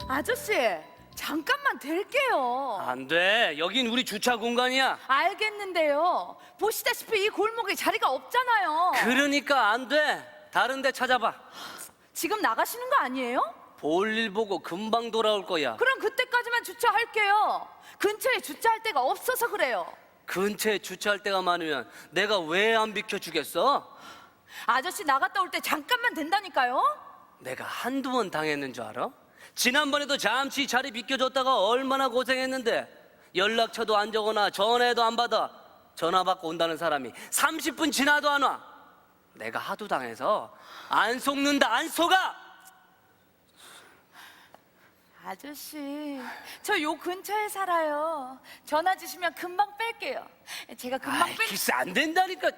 아저씨, 잠깐만 댈게요. 안 돼. 여긴 우리 주차 공간이야. 알겠는데요. 보시다시피 이 골목에 자리가 없잖아요. 그러니까 안 돼. 다른 데 찾아봐. 지금 나가시는 거 아니에요? 볼일 보고 금방 돌아올 거야. 그럼 그때까지만 주차할게요. 근처에 주차할 데가 없어서 그래요. 근처에 주차할 데가 많으면 내가 왜 안 비켜주겠어? 아저씨 나갔다 올 때 잠깐만 된다니까요. 내가 한두 번 당했는 줄 알아? 지난번에도 잠시 자리 비켜줬다가 얼마나 고생했는데 연락처도 안 적거나 전화도 안 받아. 전화 받고 온다는 사람이 30분 지나도 안 와. 내가 하도 당해서 안 속는다, 안 속아! 아저씨, 저 요 근처에 살아요. 전화 주시면 금방 뺄게요. 제가 금방 아이, 기스 안 된다니까.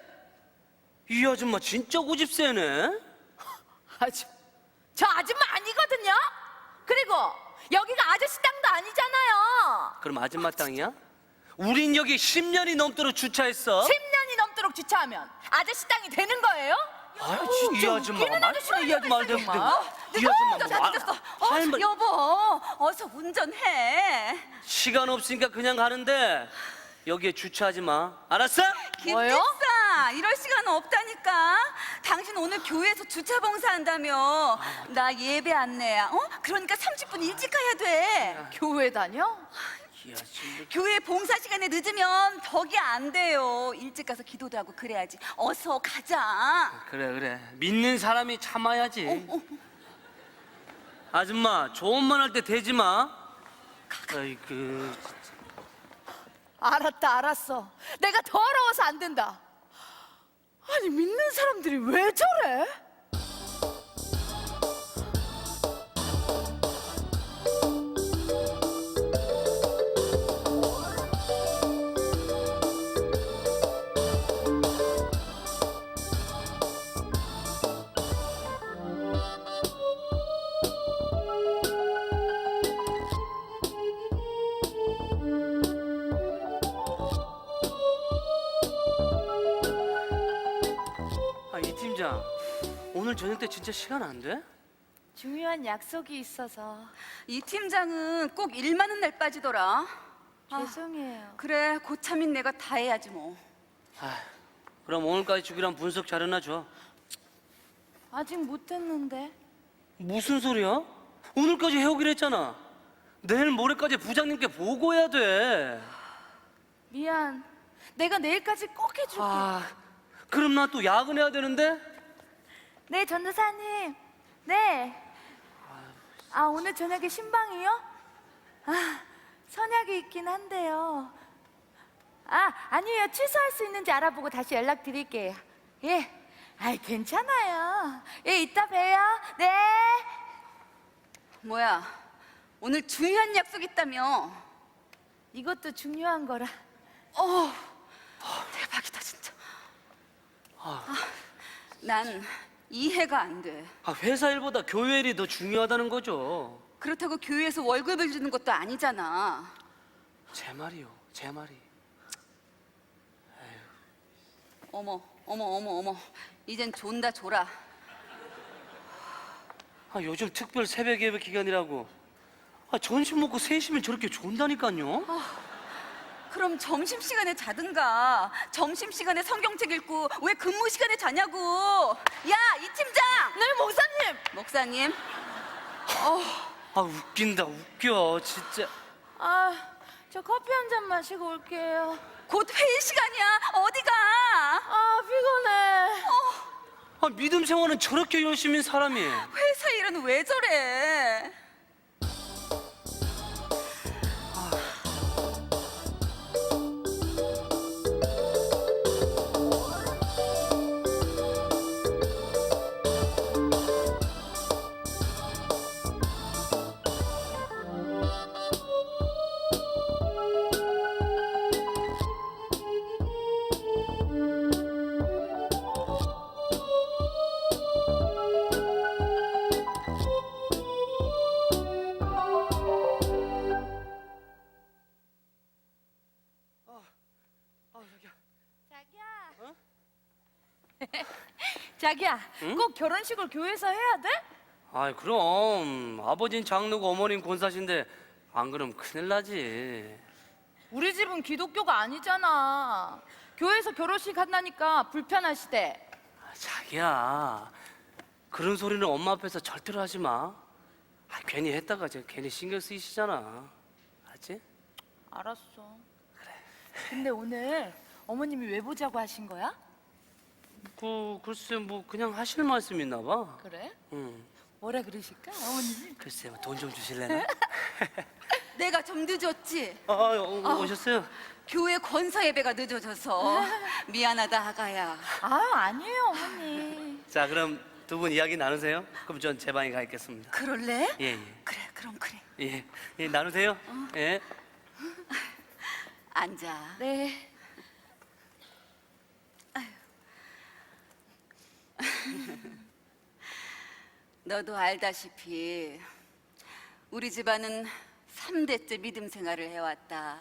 이 아줌마 진짜 고집세네. 저 아줌마 아니거든요. 그리고 여기가 아저씨 땅도 아니잖아요. 그럼 아줌마 땅이야? 우린 여기 10년이 넘도록 주차했어. 10년이 넘도록 주차하면 아저씨 땅이 되는 거예요? 아이, 진짜 이 아줌마가 웃기는 아저씨가 말도 이야기 말도 있어, 안 돼. 정말. 이 아줌마 다 늦었어. 할말 여보, 어서 운전해. 시간 없으니까 그냥 가는데 여기에 주차하지 마. 알았어? 뭐요? 김집사, 이럴 시간 없다니까. 당신 오늘 교회에서 주차 봉사한다며. 나 예배 안내야. 그러니까 30분 일찍 가야 돼. 교회 다녀? 이 아줌마. 교회 봉사 시간에 늦으면 덕이 안 돼요. 일찍 가서 기도도 하고 그래야지. 어서 가자. 그래. 믿는 사람이 참아야지. 아줌마, 좋은 말 할 때 대지 마. 아이고. 알았어. 내가 더러워서 안 된다. 아니 믿는 사람들이 왜 저래? 아, 이 팀장, 오늘 저녁 때 진짜 시간 안 돼? 중요한 약속이 있어서 이 팀장은 꼭 일 많은 날 빠지더라. 죄송해요. 그래, 고참인 내가 다 해야지 뭐. 아, 그럼 오늘까지 주기로 한 분석 자료나 줘. 아직 못했는데. 무슨 소리야? 오늘까지 해오기로 했잖아. 내일 모레까지 부장님께 보고해야 돼. 미안. 내가 내일까지 꼭 해줄게. 아, 그럼 나 또 야근해야 되는데? 네, 전도사님. 네. 오늘 저녁에 신방이요? 선약이 있긴 한데요. 아니에요. 취소할 수 있는지 알아보고 다시 연락드릴게요. 예. 괜찮아요. 예, 이따 봬요. 네. 뭐야, 오늘 중요한 약속 있다며. 이것도 중요한 거라. 대박이다 진짜. 난 이해가 안 돼. 회사 일보다 교회 일이 더 중요하다는 거죠. 그렇다고 교회에서 월급을 주는 것도 아니잖아. 제 말이요, 제 말이. 어머, 이젠 존다 졸아. 요즘 특별 새벽 예배 기간이라고. 점심 먹고 3시면 저렇게 존다니까요. 그럼 점심시간에 자든가. 점심시간에 성경책 읽고 왜 근무시간에 자냐고. 야, 이 팀장! 네, 목사님. 목사님, 웃긴다, 웃겨, 진짜. 저 커피 한 잔 마시고 올게요. 곧 회의 시간이야. 어디 가? 피곤해. 믿음 생활은 저렇게 열심히 한 사람이. 회사 일은 왜 저래? 자기야, 꼭 결혼식을 교회에서 해야 돼? 아이 그럼 아버진 장로고 어머님 권사신데 안 그러면 큰일 나지. 우리 집은 기독교가 아니잖아. 교회에서 결혼식 한다니까 불편하시대. 자기야, 그런 소리는 엄마 앞에서 절대로 하지 마. 괜히 했다가 괜히 신경 쓰이시잖아. 알지? 알았어. 근데 오늘 어머님이 왜 보자고 하신 거야? 글쎄 뭐 그냥 하실 말씀 있나 봐. 그래? 응. 뭐라 그러실까, 어머님이? 글쎄 뭐 돈 좀 주실래나? 내가 좀 늦었지? 오셨어요? 교회 권사 예배가 늦어져서 미안하다 아가야. 아유, 아니에요, 어머니. 자 그럼 두 분 이야기 나누세요. 그럼 전 제 방에 가 있겠습니다. 그럴래? 예, 예. 그래, 그럼 그래. 예, 나누세요. 예. 앉아. 네. 너도 알다시피 우리 집안은 3대째 믿음 생활을 해왔다.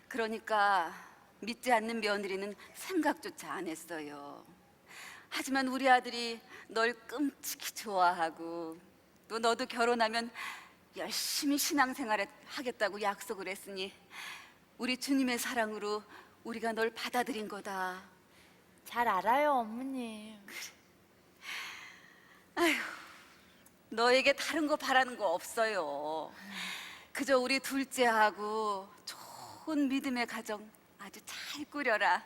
그러니까 믿지 않는 며느리는 생각조차 안 했어요. 하지만 우리 아들이 널 끔찍이 좋아하고 또 너도 결혼하면 열심히 신앙생활 하겠다고 약속을 했으니 우리 주님의 사랑으로 우리가 널 받아들인 거다. 잘 알아요, 어머님. 너에게 다른 거 바라는 거 없어요. 그저 우리 둘째하고 좋은 믿음의 가정 아주 잘 꾸려라.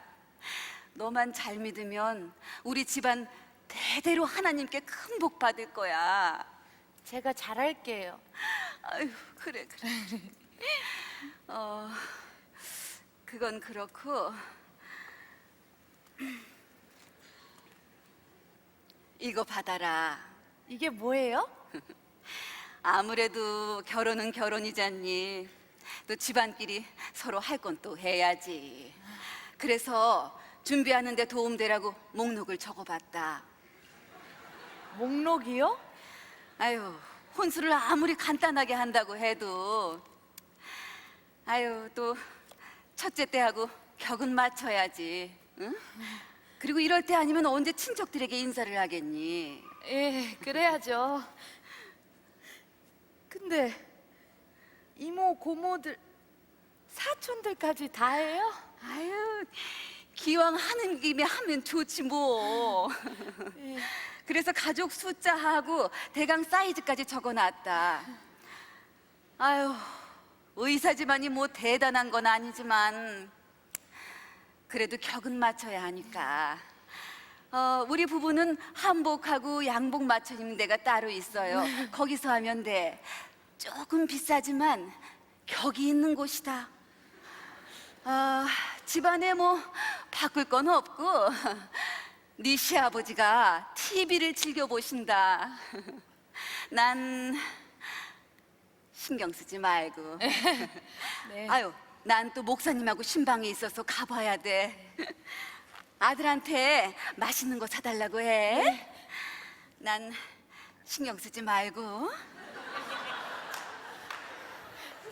너만 잘 믿으면 우리 집안 대대로 하나님께 큰 복 받을 거야. 제가 잘할게요. 아유, 그래. 그건 그렇고 이거 받아라. 이게 뭐예요? 아무래도 결혼은 결혼이잖니. 또 집안끼리 서로 할 건 또 해야지. 그래서 준비하는 데 도움되라고 목록을 적어봤다. 목록이요? 아유, 혼수를 아무리 간단하게 한다고 해도 아유, 또 첫째 때하고 격은 맞춰야지. 응? 그리고 이럴 때 아니면 언제 친척들에게 인사를 하겠니? 예, 그래야죠. 근데 이모, 고모들, 사촌들까지 다 해요? 아유, 기왕 하는 김에 하면 좋지 뭐. 예. 그래서 가족 숫자하고 대강 사이즈까지 적어놨다. 아유, 의사지만이 뭐 대단한 건 아니지만 그래도 격은 맞춰야 하니까. 우리 부부는 한복하고 양복 맞춰 입는 데가 따로 있어요. 거기서 하면 돼. 조금 비싸지만 격이 있는 곳이다. 집안에 뭐 바꿀 건 없고 네 시아버지가 TV를 즐겨 보신다. 난 신경 쓰지 말고. 네. 아유, 난 또 목사님하고 신방에 있어서 가봐야 돼. 아들한테 맛있는 거 사달라고 해. 난 신경 쓰지 말고.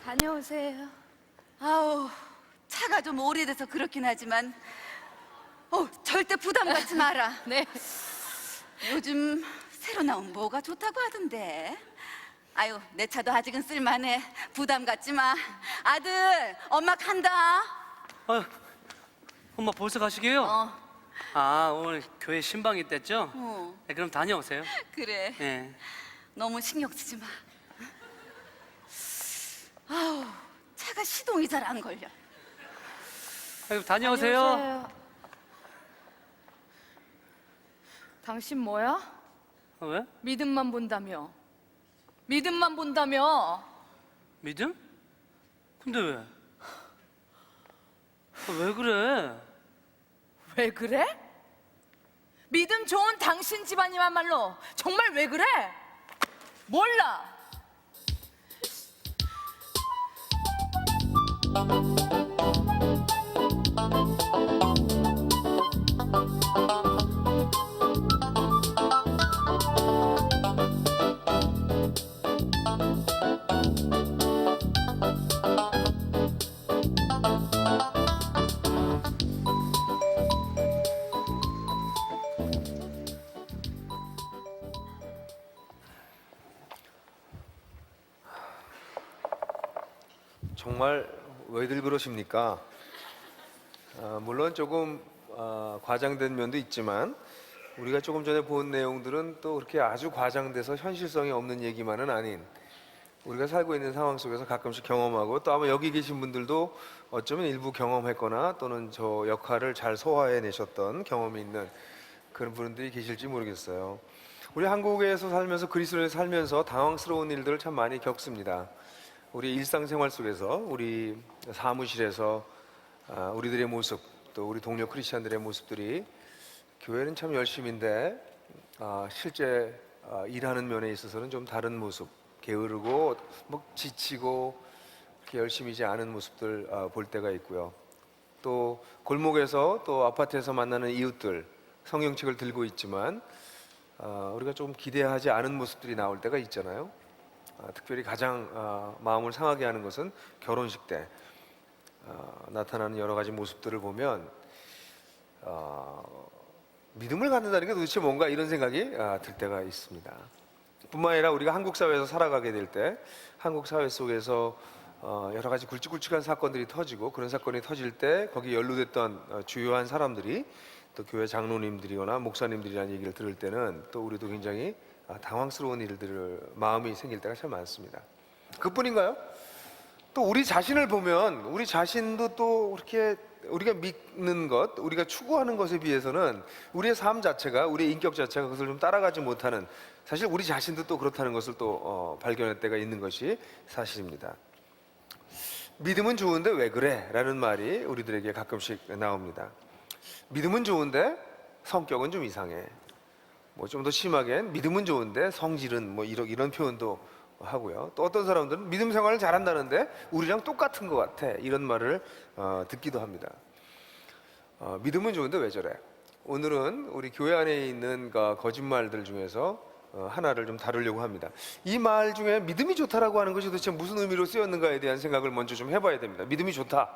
다녀오세요. 아우, 차가 좀 오래돼서 그렇긴 하지만 절대 부담 갖지 마라. 네. 요즘 새로 나온 뭐가 좋다고 하던데. 아유, 내 차도 아직은 쓸만해. 부담 갖지 마. 아들, 엄마 간다. 엄마 벌써 가시게요? 오늘 교회 신방이 있댔죠? 네, 그럼 다녀오세요. 그래. 예. 너무 신경 쓰지 마. 아우, 차가 시동이 잘 안 걸려. 아이고, 다녀오세요. 당신 뭐야? 왜? 믿음만 본다며. 믿음만 본다며. 믿음? 근데 왜? 왜 그래? 왜 그래? 믿음 좋은 당신 집안이야말로 정말 왜 그래? 몰라. 정말 왜들 그러십니까? 물론 조금 과장된 면도 있지만 우리가 조금 전에 본 내용들은 또 그렇게 아주 과장돼서 현실성이 없는 얘기만은 아닌 우리가 살고 있는 상황 속에서 가끔씩 경험하고 또 아마 여기 계신 분들도 어쩌면 일부 경험했거나 또는 저 역할을 잘 소화해내셨던 경험이 있는 그런 분들이 계실지 모르겠어요. 우리 한국에서 살면서 그리스도에 살면서 당황스러운 일들을 참 많이 겪습니다. 우리 일상생활 속에서 우리 사무실에서 우리들의 모습 또 우리 동료 크리스찬들의 모습들이 교회는 참 열심인데 실제 일하는 면에 있어서는 좀 다른 모습, 게으르고 뭐 지치고 그렇게 열심이지 않은 모습들 볼 때가 있고요. 또 골목에서 또 아파트에서 만나는 이웃들 성경책을 들고 있지만 우리가 좀 기대하지 않은 모습들이 나올 때가 있잖아요. 특별히 가장 마음을 상하게 하는 것은 결혼식 때 나타나는 여러 가지 모습들을 보면 믿음을 갖는다는 게 도대체 뭔가 이런 생각이 들 때가 있습니다. 뿐만 아니라 우리가 한국 사회에서 살아가게 될 때 한국 사회 속에서 여러 가지 굵직굵직한 사건들이 터지고 그런 사건이 터질 때 거기에 연루됐던 주요한 사람들이 또 교회 장로님들이거나 목사님들이라는 얘기를 들을 때는 또 우리도 굉장히 당황스러운 일들을 마음이 생길 때가 참 많습니다. 그뿐인가요? 또 우리 자신을 보면 우리 자신도 또 그렇게 우리가 믿는 것, 우리가 추구하는 것에 비해서는 우리의 삶 자체가, 우리의 인격 자체가 그것을 좀 따라가지 못하는, 사실 우리 자신도 또 그렇다는 것을 또 발견할 때가 있는 것이 사실입니다. 믿음은 좋은데 왜 그래? 라는 말이 우리들에게 가끔씩 나옵니다. 믿음은 좋은데 성격은 좀 이상해. 뭐 좀 더 심하게는 믿음은 좋은데 성질은 뭐 이런 표현도 하고요. 또 어떤 사람들은 믿음 생활을 잘한다는데 우리랑 똑같은 것 같아, 이런 말을 듣기도 합니다. 믿음은 좋은데 왜 저래? 오늘은 우리 교회 안에 있는 거짓말들 중에서 하나를 좀 다루려고 합니다. 이 말 중에 믿음이 좋다라고 하는 것이 도대체 무슨 의미로 쓰였는가에 대한 생각을 먼저 좀 해봐야 됩니다. 믿음이 좋다.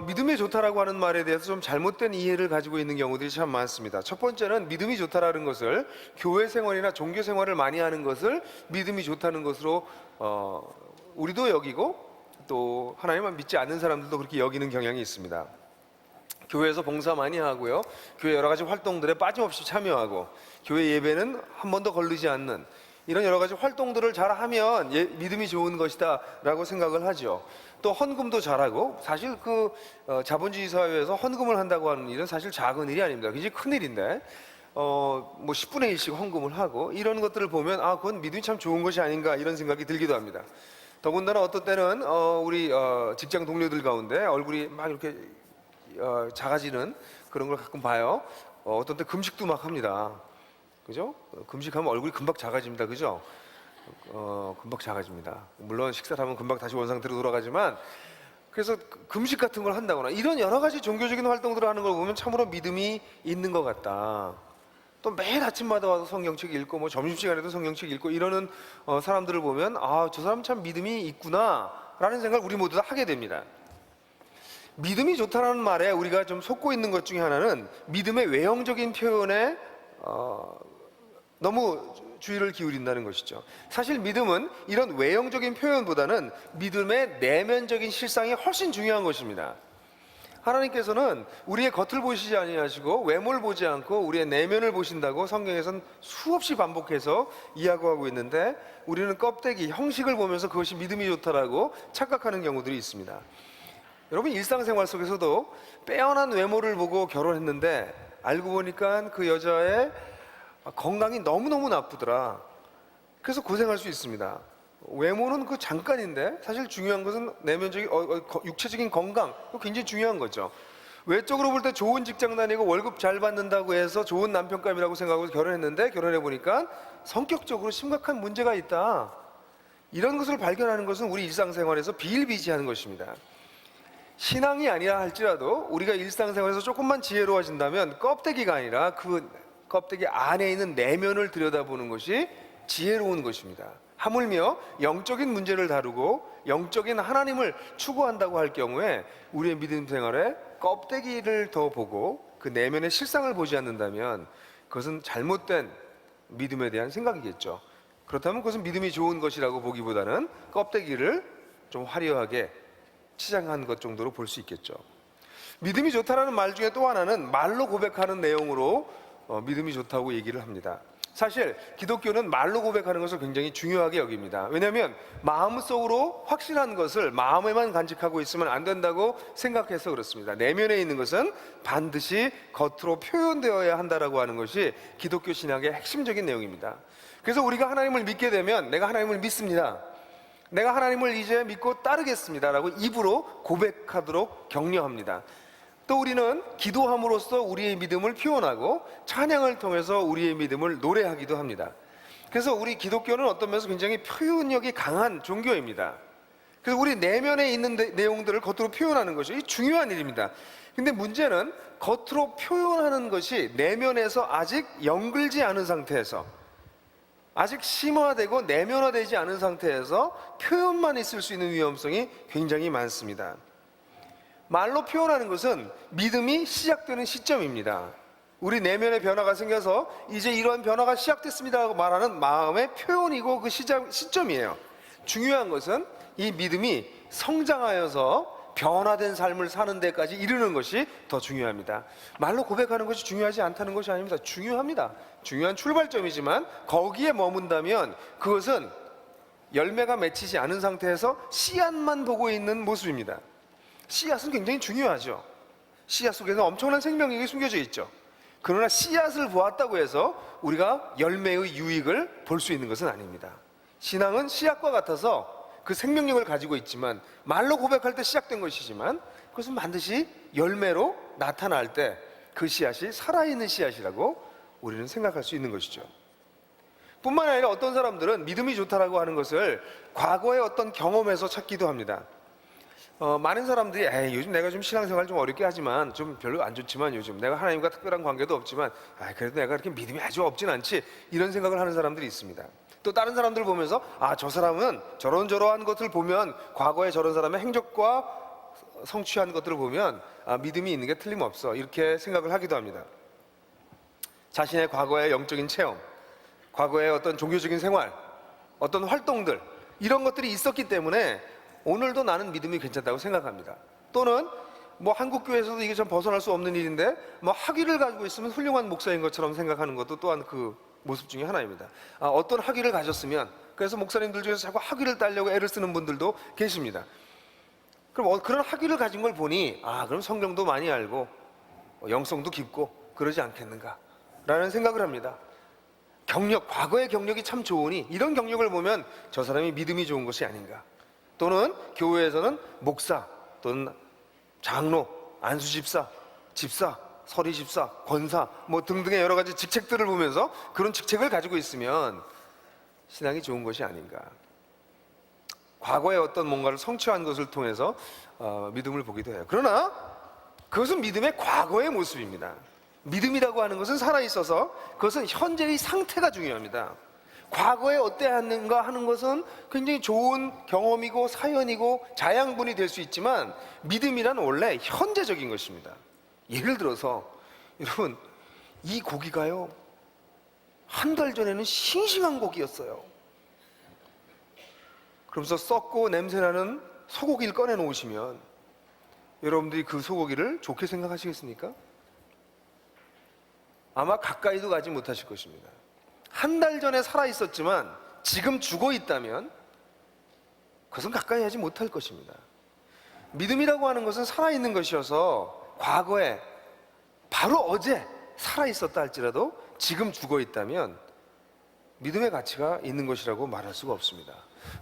믿음이 좋다라고 하는 말에 대해서 좀 잘못된 이해를 가지고 있는 경우들이 참 많습니다. 첫 번째는 믿음이 좋다라는 것을 교회 생활이나 종교 생활을 많이 하는 것을 믿음이 좋다는 것으로 우리도 여기고 또 하나님만 믿지 않는 사람들도 그렇게 여기는 경향이 있습니다. 교회에서 봉사 많이 하고요, 교회 여러 가지 활동들에 빠짐없이 참여하고 교회 예배는 한 번도 걸리지 않는 이런 여러 가지 활동들을 잘하면 믿음이 좋은 것이다 라고 생각을 하죠. 또 헌금도 잘하고, 사실 자본주의 사회에서 헌금을 한다고 하는 일은 사실 작은 일이 아닙니다. 굉장히 큰 일인데 뭐 10분의 1씩 헌금을 하고 이런 것들을 보면 그건 믿음이 참 좋은 것이 아닌가 이런 생각이 들기도 합니다. 더군다나 어떤 때는 우리 직장 동료들 가운데 얼굴이 막 이렇게 작아지는 그런 걸 가끔 봐요. 어떤 때 금식도 막 합니다. 그죠? 금식하면 얼굴이 금방 작아집니다. 그죠? 금방 작아집니다. 물론 식사를 하면 금방 다시 원상태로 돌아가지만, 그래서 금식 같은 걸 한다거나 이런 여러 가지 종교적인 활동들을 하는 걸 보면 참으로 믿음이 있는 것 같다. 또 매일 아침마다 와서 성경책 읽고 뭐 점심시간에도 성경책 읽고 이러는 사람들을 보면 저 사람 참 믿음이 있구나 라는 생각을 우리 모두 다 하게 됩니다. 믿음이 좋다는 말에 우리가 좀 속고 있는 것 중에 하나는 믿음의 외형적인 표현에 너무 주의를 기울인다는 것이죠. 사실 믿음은 이런 외형적인 표현보다는 믿음의 내면적인 실상이 훨씬 중요한 것입니다. 하나님께서는 우리의 겉을 보시지 아니하시고 외모를 보지 않고 우리의 내면을 보신다고 성경에서는 수없이 반복해서 이야기하고 있는데, 우리는 껍데기, 형식을 보면서 그것이 믿음이 좋다라고 착각하는 경우들이 있습니다. 여러분, 일상생활 속에서도 빼어난 외모를 보고 결혼했는데 알고 보니까 그 여자의 건강이 너무너무 나쁘더라. 그래서 고생할 수 있습니다. 외모는 그 잠깐인데 사실 중요한 것은 내면적인 육체적인 건강, 굉장히 중요한 거죠. 외적으로 볼 때 좋은 직장 다니고 월급 잘 받는다고 해서 좋은 남편감이라고 생각하고 결혼했는데 결혼해 보니까 성격적으로 심각한 문제가 있다. 이런 것을 발견하는 것은 우리 일상생활에서 비일비재한 것입니다. 신앙이 아니라 할지라도 우리가 일상생활에서 조금만 지혜로워진다면 껍데기가 아니라 그 껍데기 안에 있는 내면을 들여다보는 것이 지혜로운 것입니다. 하물며 영적인 문제를 다루고 영적인 하나님을 추구한다고 할 경우에 우리의 믿음 생활에 껍데기를 더 보고 그 내면의 실상을 보지 않는다면 그것은 잘못된 믿음에 대한 생각이겠죠. 그렇다면 그것은 믿음이 좋은 것이라고 보기보다는 껍데기를 좀 화려하게 치장한 것 정도로 볼 수 있겠죠. 믿음이 좋다라는 말 중에 또 하나는 말로 고백하는 내용으로 믿음이 좋다고 얘기를 합니다. 사실 기독교는 말로 고백하는 것을 굉장히 중요하게 여깁니다. 왜냐하면 마음속으로 확실한 것을 마음에만 간직하고 있으면 안 된다고 생각해서 그렇습니다. 내면에 있는 것은 반드시 겉으로 표현되어야 한다라고 하는 것이 기독교 신학의 핵심적인 내용입니다. 그래서 우리가 하나님을 믿게 되면 내가 하나님을 믿습니다, 내가 하나님을 이제 믿고 따르겠습니다 라고 입으로 고백하도록 격려합니다. 또 우리는 기도함으로써 우리의 믿음을 표현하고 찬양을 통해서 우리의 믿음을 노래하기도 합니다. 그래서 우리 기독교는 어떤 면에서 굉장히 표현력이 강한 종교입니다. 그래서 우리 내면에 있는 내용들을 겉으로 표현하는 것이 중요한 일입니다. 근데 문제는 겉으로 표현하는 것이 내면에서 아직 연글지 않은 상태에서, 아직 심화되고 내면화되지 않은 상태에서 표현만 있을 수 있는 위험성이 굉장히 많습니다. 말로 표현하는 것은 믿음이 시작되는 시점입니다. 우리 내면에 변화가 생겨서 이제 이러한 변화가 시작됐습니다 하고 말하는 마음의 표현이고 그 시점이에요. 중요한 것은 이 믿음이 성장하여서 변화된 삶을 사는 데까지 이르는 것이 더 중요합니다. 말로 고백하는 것이 중요하지 않다는 것이 아닙니다. 중요합니다. 중요한 출발점이지만 거기에 머문다면 그것은 열매가 맺히지 않은 상태에서 씨앗만 보고 있는 모습입니다. 씨앗은 굉장히 중요하죠. 씨앗 속에서 엄청난 생명력이 숨겨져 있죠. 그러나 씨앗을 보았다고 해서 우리가 열매의 유익을 볼 수 있는 것은 아닙니다. 신앙은 씨앗과 같아서 그 생명력을 가지고 있지만, 말로 고백할 때 시작된 것이지만 그것은 반드시 열매로 나타날 때 그 씨앗이 살아있는 씨앗이라고 우리는 생각할 수 있는 것이죠. 뿐만 아니라 어떤 사람들은 믿음이 좋다라고 하는 것을 과거의 어떤 경험에서 찾기도 합니다. 많은 사람들이 요즘 내가 좀 신앙생활 좀 어렵게 하지만, 좀 별로 안 좋지만, 요즘 내가 하나님과 특별한 관계도 없지만 그래도 내가 그렇게 믿음이 아주 없진 않지, 이런 생각을 하는 사람들이 있습니다. 또 다른 사람들을 보면서 저 사람은 저런저러한 것을 보면, 과거에 저런 사람의 행적과 성취한 것들을 보면 믿음이 있는 게 틀림없어, 이렇게 생각을 하기도 합니다. 자신의 과거의 영적인 체험, 과거의 어떤 종교적인 생활, 어떤 활동들, 이런 것들이 있었기 때문에 오늘도 나는 믿음이 괜찮다고 생각합니다. 또는 한국 교회에서도 이게 좀 벗어날 수 없는 일인데 학위를 가지고 있으면 훌륭한 목사인 것처럼 생각하는 것도 또한 그 모습 중에 하나입니다. 어떤 학위를 가졌으면, 그래서 목사님들 중에서 자꾸 학위를 따려고 애를 쓰는 분들도 계십니다. 그럼 그런 학위를 가진 걸 보니 그럼 성경도 많이 알고 영성도 깊고 그러지 않겠는가 라는 생각을 합니다. 과거의 경력이 참 좋으니 이런 경력을 보면 저 사람이 믿음이 좋은 것이 아닌가. 또는 교회에서는 목사 또는 장로, 안수집사, 집사, 서리집사, 권사 등등의 여러 가지 직책들을 보면서 그런 직책을 가지고 있으면 신앙이 좋은 것이 아닌가. 과거에 어떤 뭔가를 성취한 것을 통해서 믿음을 보기도 해요. 그러나 그것은 믿음의 과거의 모습입니다. 믿음이라고 하는 것은 살아있어서 그것은 현재의 상태가 중요합니다. 과거에 어땠는가 하는 것은 굉장히 좋은 경험이고 사연이고 자양분이 될 수 있지만, 믿음이란 원래 현재적인 것입니다. 예를 들어서 여러분, 이 고기가요, 한 달 전에는 싱싱한 고기였어요. 그러면서 썩고 냄새나는 소고기를 꺼내 놓으시면 여러분들이 그 소고기를 좋게 생각하시겠습니까? 아마 가까이도 가지 못하실 것입니다. 한 달 전에 살아있었지만 지금 죽어 있다면 그것은 가까이 하지 못할 것입니다. 믿음이라고 하는 것은 살아있는 것이어서 과거에 바로 어제 살아있었다 할지라도 지금 죽어 있다면 믿음의 가치가 있는 것이라고 말할 수가 없습니다.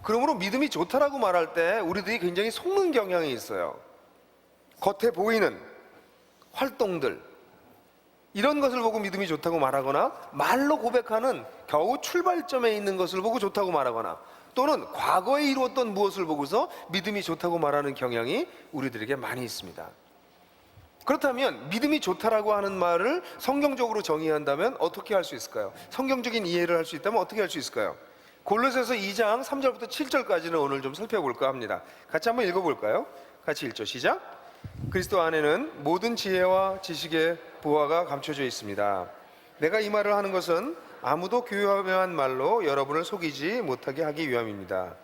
그러므로 믿음이 좋다라고 말할 때 우리들이 굉장히 속는 경향이 있어요. 겉에 보이는 활동들, 이런 것을 보고 믿음이 좋다고 말하거나, 말로 고백하는 겨우 출발점에 있는 것을 보고 좋다고 말하거나, 또는 과거에 이루었던 무엇을 보고서 믿음이 좋다고 말하는 경향이 우리들에게 많이 있습니다. 그렇다면 믿음이 좋다라고 하는 말을 성경적으로 정의한다면 어떻게 할 수 있을까요? 성경적인 이해를 할 수 있다면 어떻게 할 수 있을까요? 골로새서 2장 3절부터 7절까지는 오늘 좀 살펴볼까 합니다. 같이 한번 읽어볼까요? 같이 읽죠. 시작. 그리스도 안에는 모든 지혜와 지식의 보화가 감춰져 있습니다. 내가 이 말을 하는 것은 아무도 교묘한 말로 여러분을 속이지 못하게 하기 위함입니다.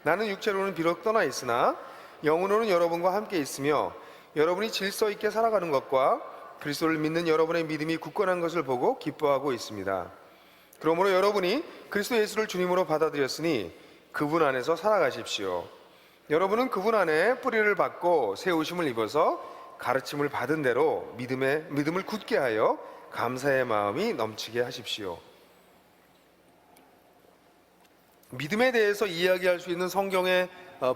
나는 육체로는 비록 떠나 있으나 영으로는 여러분과 함께 있으며 여러분이 질서 있게 살아가는 것과 그리스도를 믿는 여러분의 믿음이 굳건한 것을 보고 기뻐하고 있습니다. 그러므로 여러분이 그리스도 예수를 주님으로 받아들였으니 그분 안에서 살아가십시오. 여러분은 그분 안에 뿌리를 받고 세우심을 입어서 가르침을 받은 대로 믿음을 굳게 하여 감사의 마음이 넘치게 하십시오. 믿음에 대해서 이야기할 수 있는 성경의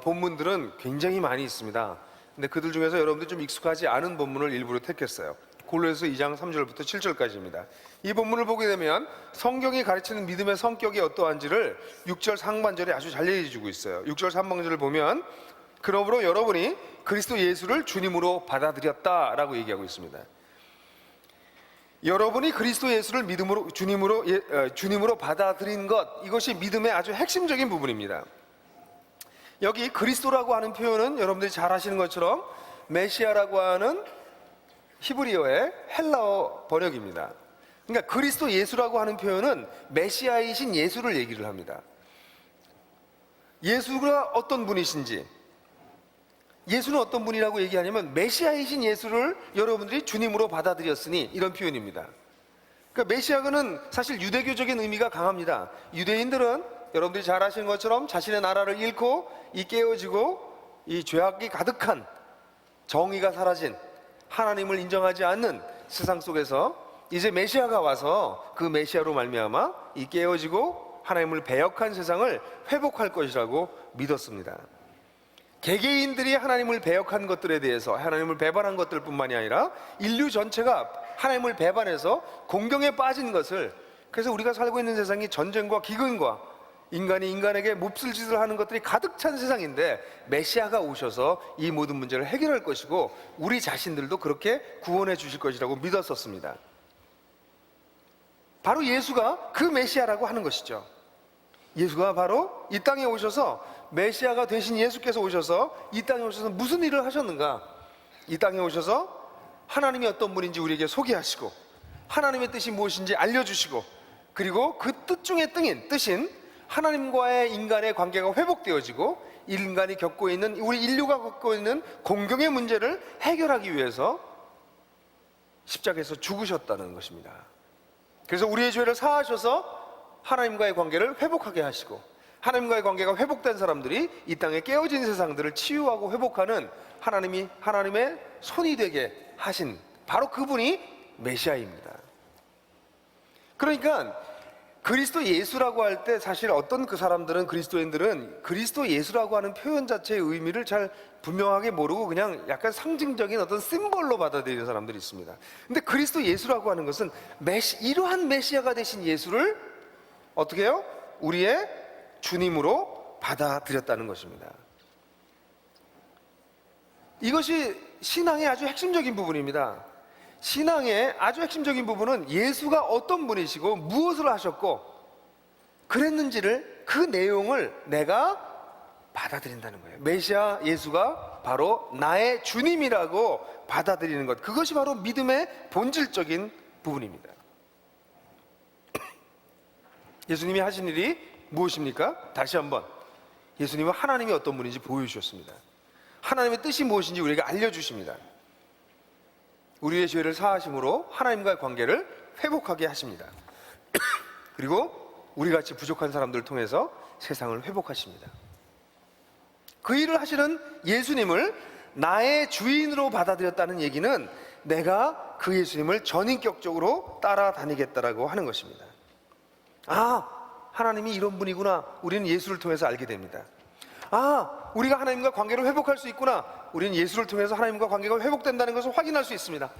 본문들은 굉장히 많이 있습니다. 근데 그들 중에서 여러분들 좀 익숙하지 않은 본문을 일부러 택했어요. 골로새서 2장 3절부터 7절까지입니다. 이 본문을 보게 되면 성경이 가르치는 믿음의 성격이 어떠한지를 6절 상반절에 아주 잘 얘기해주고 있어요. 6절 상반절을 보면 그러므로 여러분이 그리스도 예수를 주님으로 받아들였다라고 얘기하고 있습니다. 여러분이 그리스도 예수를 주님으로 받아들인 것, 이것이 믿음의 아주 핵심적인 부분입니다. 여기 그리스도라고 하는 표현은 여러분들이 잘 아시는 것처럼 메시아라고 하는 히브리어의 헬라어 번역입니다. 그러니까 그리스도 예수라고 하는 표현은 메시아이신 예수를 얘기를 합니다. 예수가 어떤 분이신지, 예수는 어떤 분이라고 얘기하냐면 메시아이신 예수를 여러분들이 주님으로 받아들였으니, 이런 표현입니다. 그러니까 메시아는 사실 유대교적인 의미가 강합니다. 유대인들은 여러분들이 잘 아시는 것처럼 자신의 나라를 잃고 이 깨어지고 이 죄악이 가득한, 정의가 사라진, 하나님을 인정하지 않는 세상 속에서 이제 메시아가 와서 그 메시아로 말미암아 이 깨어지고 하나님을 배역한 세상을 회복할 것이라고 믿었습니다. 개개인들이 하나님을 배역한 것들에 대해서, 하나님을 배반한 것들뿐만이 아니라 인류 전체가 하나님을 배반해서 공경에 빠진 것을, 그래서 우리가 살고 있는 세상이 전쟁과 기근과 인간이 인간에게 몹쓸 짓을 하는 것들이 가득 찬 세상인데 메시아가 오셔서 이 모든 문제를 해결할 것이고 우리 자신들도 그렇게 구원해 주실 것이라고 믿었었습니다. 바로 예수가 그 메시아라고 하는 것이죠. 예수가 바로 이 땅에 오셔서, 메시아가 되신 예수께서 오셔서 이 땅에 오셔서 무슨 일을 하셨는가? 이 땅에 오셔서 하나님이 어떤 분인지 우리에게 소개하시고 하나님의 뜻이 무엇인지 알려주시고, 그리고 그 뜻 중에 뜻인 하나님과의 인간의 관계가 회복되어지고 인간이 겪고 있는, 우리 인류가 겪고 있는 공경의 문제를 해결하기 위해서 십자가에서 죽으셨다는 것입니다. 그래서 우리의 죄를 사하셔서 하나님과의 관계를 회복하게 하시고, 하나님과의 관계가 회복된 사람들이 이 땅에 깨어진 세상들을 치유하고 회복하는 하나님의 손이 되게 하신 바로 그분이 메시아입니다. 그러니까 그리스도 예수라고 할 때 사실 어떤 그 사람들은, 그리스도인들은 그리스도 예수라고 하는 표현 자체의 의미를 잘 분명하게 모르고 그냥 약간 상징적인 어떤 심볼로 받아들이는 사람들이 있습니다. 근데 그리스도 예수라고 하는 것은 이러한 메시아가 되신 예수를 어떻게 해요? 우리의 주님으로 받아들였다는 것입니다. 이것이 신앙의 아주 핵심적인 부분입니다. 신앙의 아주 핵심적인 부분은 예수가 어떤 분이시고 무엇을 하셨고 그랬는지를, 그 내용을 내가 받아들인다는 거예요. 메시아 예수가 바로 나의 주님이라고 받아들이는 것, 그것이 바로 믿음의 본질적인 부분입니다. 예수님이 하신 일이 무엇입니까? 다시 한번 예수님은 하나님이 어떤 분인지 보여주셨습니다. 하나님의 뜻이 무엇인지 우리에게 알려주십니다. 우리의 죄를 사하심으로 하나님과의 관계를 회복하게 하십니다. 그리고 우리같이 부족한 사람들을 통해서 세상을 회복하십니다. 그 일을 하시는 예수님을 나의 주인으로 받아들였다는 얘기는 내가 그 예수님을 전인격적으로 따라다니겠다라고 하는 것입니다. 아, 하나님이 이런 분이구나, 우리는 예수를 통해서 알게 됩니다. 아, 우리가 하나님과 관계를 회복할 수 있구나, 우리는 예수를 통해서 하나님과 관계가 회복된다는 것을 확인할 수 있습니다.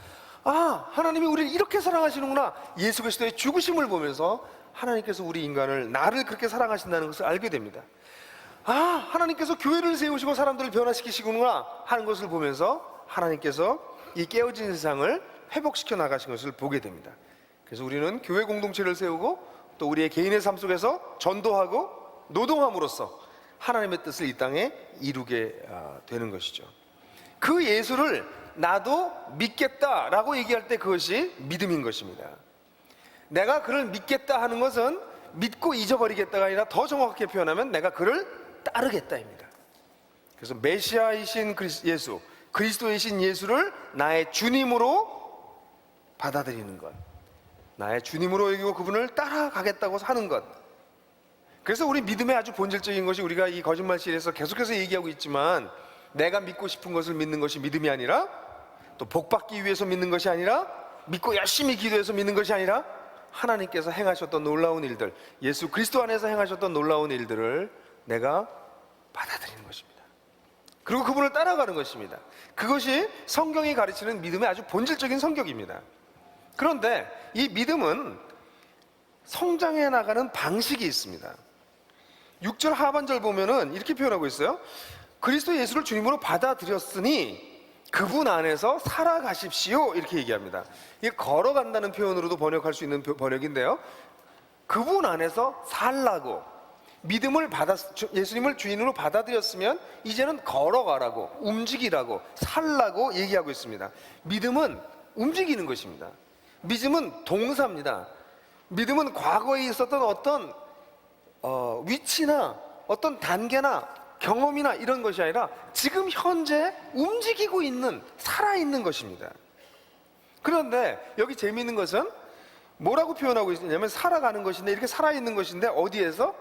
아, 하나님이 우리를 이렇게 사랑하시는구나, 예수 그리스도의 죽으심을 보면서 하나님께서 우리 인간을, 나를 그렇게 사랑하신다는 것을 알게 됩니다. 아, 하나님께서 교회를 세우시고 사람들을 변화시키시구나 하는 것을 보면서 하나님께서 이 깨어진 세상을 회복시켜 나가신 것을 보게 됩니다. 그래서 우리는 교회 공동체를 세우고 또 우리의 개인의 삶 속에서 전도하고 노동함으로써 하나님의 뜻을 이 땅에 이루게 되는 것이죠. 그 예수를 나도 믿겠다라고 얘기할 때 그것이 믿음인 것입니다. 내가 그를 믿겠다 하는 것은 믿고 잊어버리겠다가 아니라 더 정확하게 표현하면 내가 그를 따르겠다입니다. 그래서 메시아이신 예수, 그리스도이신 예수를 나의 주님으로 받아들이는 것, 나의 주님으로 여기고 그분을 따라가겠다고 사는 것. 그래서 우리 믿음의 아주 본질적인 것이, 우리가 이 거짓말실에서 계속해서 얘기하고 있지만, 내가 믿고 싶은 것을 믿는 것이 믿음이 아니라, 또 복받기 위해서 믿는 것이 아니라, 믿고 열심히 기도해서 믿는 것이 아니라, 하나님께서 행하셨던 놀라운 일들, 예수 그리스도 안에서 행하셨던 놀라운 일들을 내가 받아들이는 것입니다. 그리고 그분을 따라가는 것입니다. 그것이 성경이 가르치는 믿음의 아주 본질적인 성격입니다. 그런데 이 믿음은 성장해 나가는 방식이 있습니다. 6절 하반절 보면은 이렇게 표현하고 있어요. 그리스도 예수를 주님으로 받아들였으니 그분 안에서 살아가십시오, 이렇게 얘기합니다. 이게 걸어간다는 표현으로도 번역할 수 있는 번역인데요, 그분 안에서 살라고, 믿음을 예수님을 주인으로 받아들였으면 이제는 걸어가라고, 움직이라고, 살라고 얘기하고 있습니다. 믿음은 움직이는 것입니다. 믿음은 동사입니다. 믿음은 과거에 있었던 어떤 위치나 어떤 단계나 경험이나 이런 것이 아니라 지금 현재 움직이고 있는, 살아있는 것입니다. 그런데 여기 재미있는 것은 뭐라고 표현하고 있냐면 살아가는 것인데, 이렇게 살아있는 것인데 어디에서?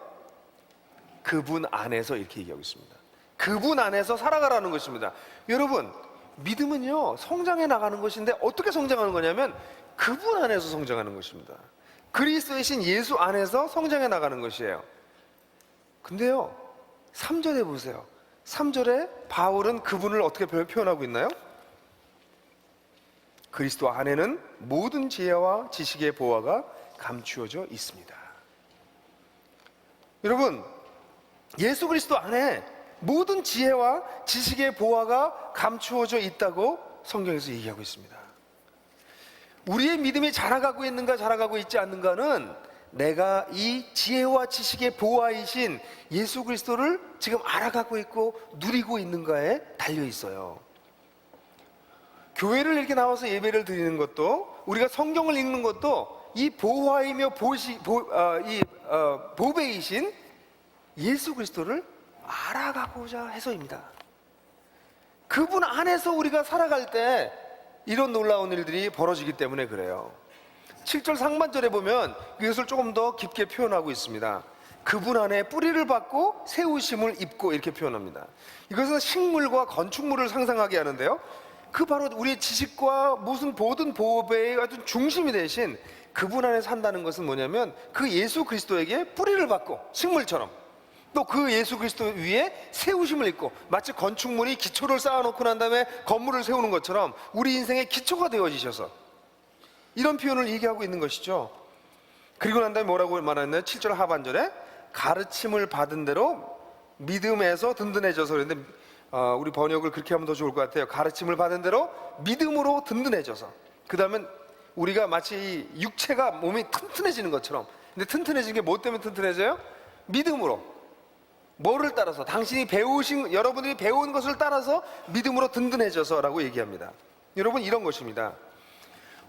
그분 안에서, 이렇게 얘기하고 있습니다. 그분 안에서 살아가라는 것입니다. 여러분, 믿음은요 성장해 나가는 것인데 어떻게 성장하는 거냐면 그분 안에서 성장하는 것입니다. 그리스도이신 예수 안에서 성장해 나가는 것이에요. 근데요 3절에 보세요. 3절에 바울은 그분을 어떻게 표현하고 있나요? 그리스도 안에는 모든 지혜와 지식의 보화가 감추어져 있습니다. 여러분, 예수 그리스도 안에 모든 지혜와 지식의 보화가 감추어져 있다고 성경에서 얘기하고 있습니다. 우리의 믿음이 자라가고 있는가 자라가고 있지 않는가는 내가 이 지혜와 지식의 보화이신 예수 그리스도를 지금 알아가고 있고 누리고 있는가에 달려 있어요. 교회를 이렇게 나와서 예배를 드리는 것도, 우리가 성경을 읽는 것도 이 보화이며 보배이신 예수 그리스도를 알아가고자 해서입니다. 그분 안에서 우리가 살아갈 때 이런 놀라운 일들이 벌어지기 때문에 그래요. 7절 상반절에 보면 이것을 조금 더 깊게 표현하고 있습니다. 그분 안에 뿌리를 받고 세우심을 입고, 이렇게 표현합니다. 이것은 식물과 건축물을 상상하게 하는데요, 그 바로 우리의 지식과 무슨 모든 보배의 아주 중심이 되신 그분 안에 산다는 것은 뭐냐면 그 예수 그리스도에게 뿌리를 받고, 식물처럼 또 그 예수 그리스도 위에 세우심을 입고, 마치 건축물이 기초를 쌓아놓고 난 다음에 건물을 세우는 것처럼 우리 인생의 기초가 되어지셔서, 이런 표현을 얘기하고 있는 것이죠. 그리고 난 다음에 뭐라고 말하나요? 7절 하반절에 가르침을 받은 대로 믿음에서 든든해져서, 그런데 우리 번역을 그렇게 하면 더 좋을 것 같아요. 가르침을 받은 대로 믿음으로 든든해져서. 그 다음에 우리가 마치 육체가, 몸이 튼튼해지는 것처럼. 근데 튼튼해지는 게 뭐 때문에 튼튼해져요? 믿음으로. 뭐를 따라서? 당신이 여러분들이 배운 것을 따라서 믿음으로 든든해져서라고 얘기합니다. 여러분, 이런 것입니다.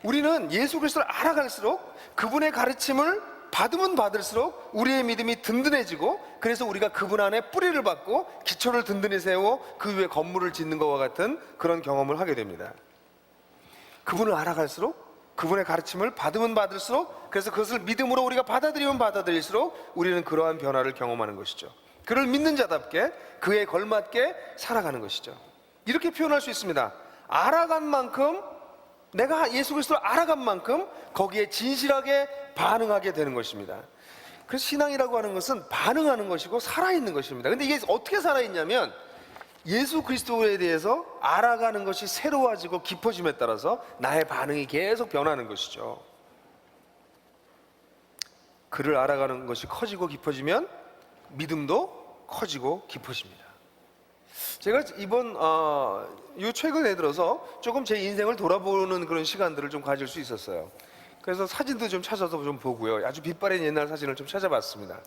우리는 예수 그리스도를 알아갈수록, 그분의 가르침을 받으면 받을수록 우리의 믿음이 든든해지고, 그래서 우리가 그분 안에 뿌리를 받고 기초를 든든히 세우고 그 위에 건물을 짓는 것과 같은 그런 경험을 하게 됩니다. 그분을 알아갈수록, 그분의 가르침을 받으면 받을수록, 그래서 그것을 믿음으로 우리가 받아들이면 받아들일수록 우리는 그러한 변화를 경험하는 것이죠. 그를 믿는 자답게 그에 걸맞게 살아가는 것이죠. 이렇게 표현할 수 있습니다. 알아간 만큼, 내가 예수 그리스도를 알아간 만큼 거기에 진실하게 반응하게 되는 것입니다. 그래서 신앙이라고 하는 것은 반응하는 것이고 살아있는 것입니다. 근데 이게 어떻게 살아있냐면 예수 그리스도에 대해서 알아가는 것이 새로워지고 깊어짐에 따라서 나의 반응이 계속 변하는 것이죠. 그를 알아가는 것이 커지고 깊어지면 믿음도 커지고 깊어집니다. 제가 이번 요 최근에 들어서 조금 제 인생을 돌아보는 그런 시간들을 좀 가질 수 있었어요. 그래서 사진도 좀 찾아서 좀 보고요, 아주 빛바랜 옛날 사진을 좀 찾아봤습니다.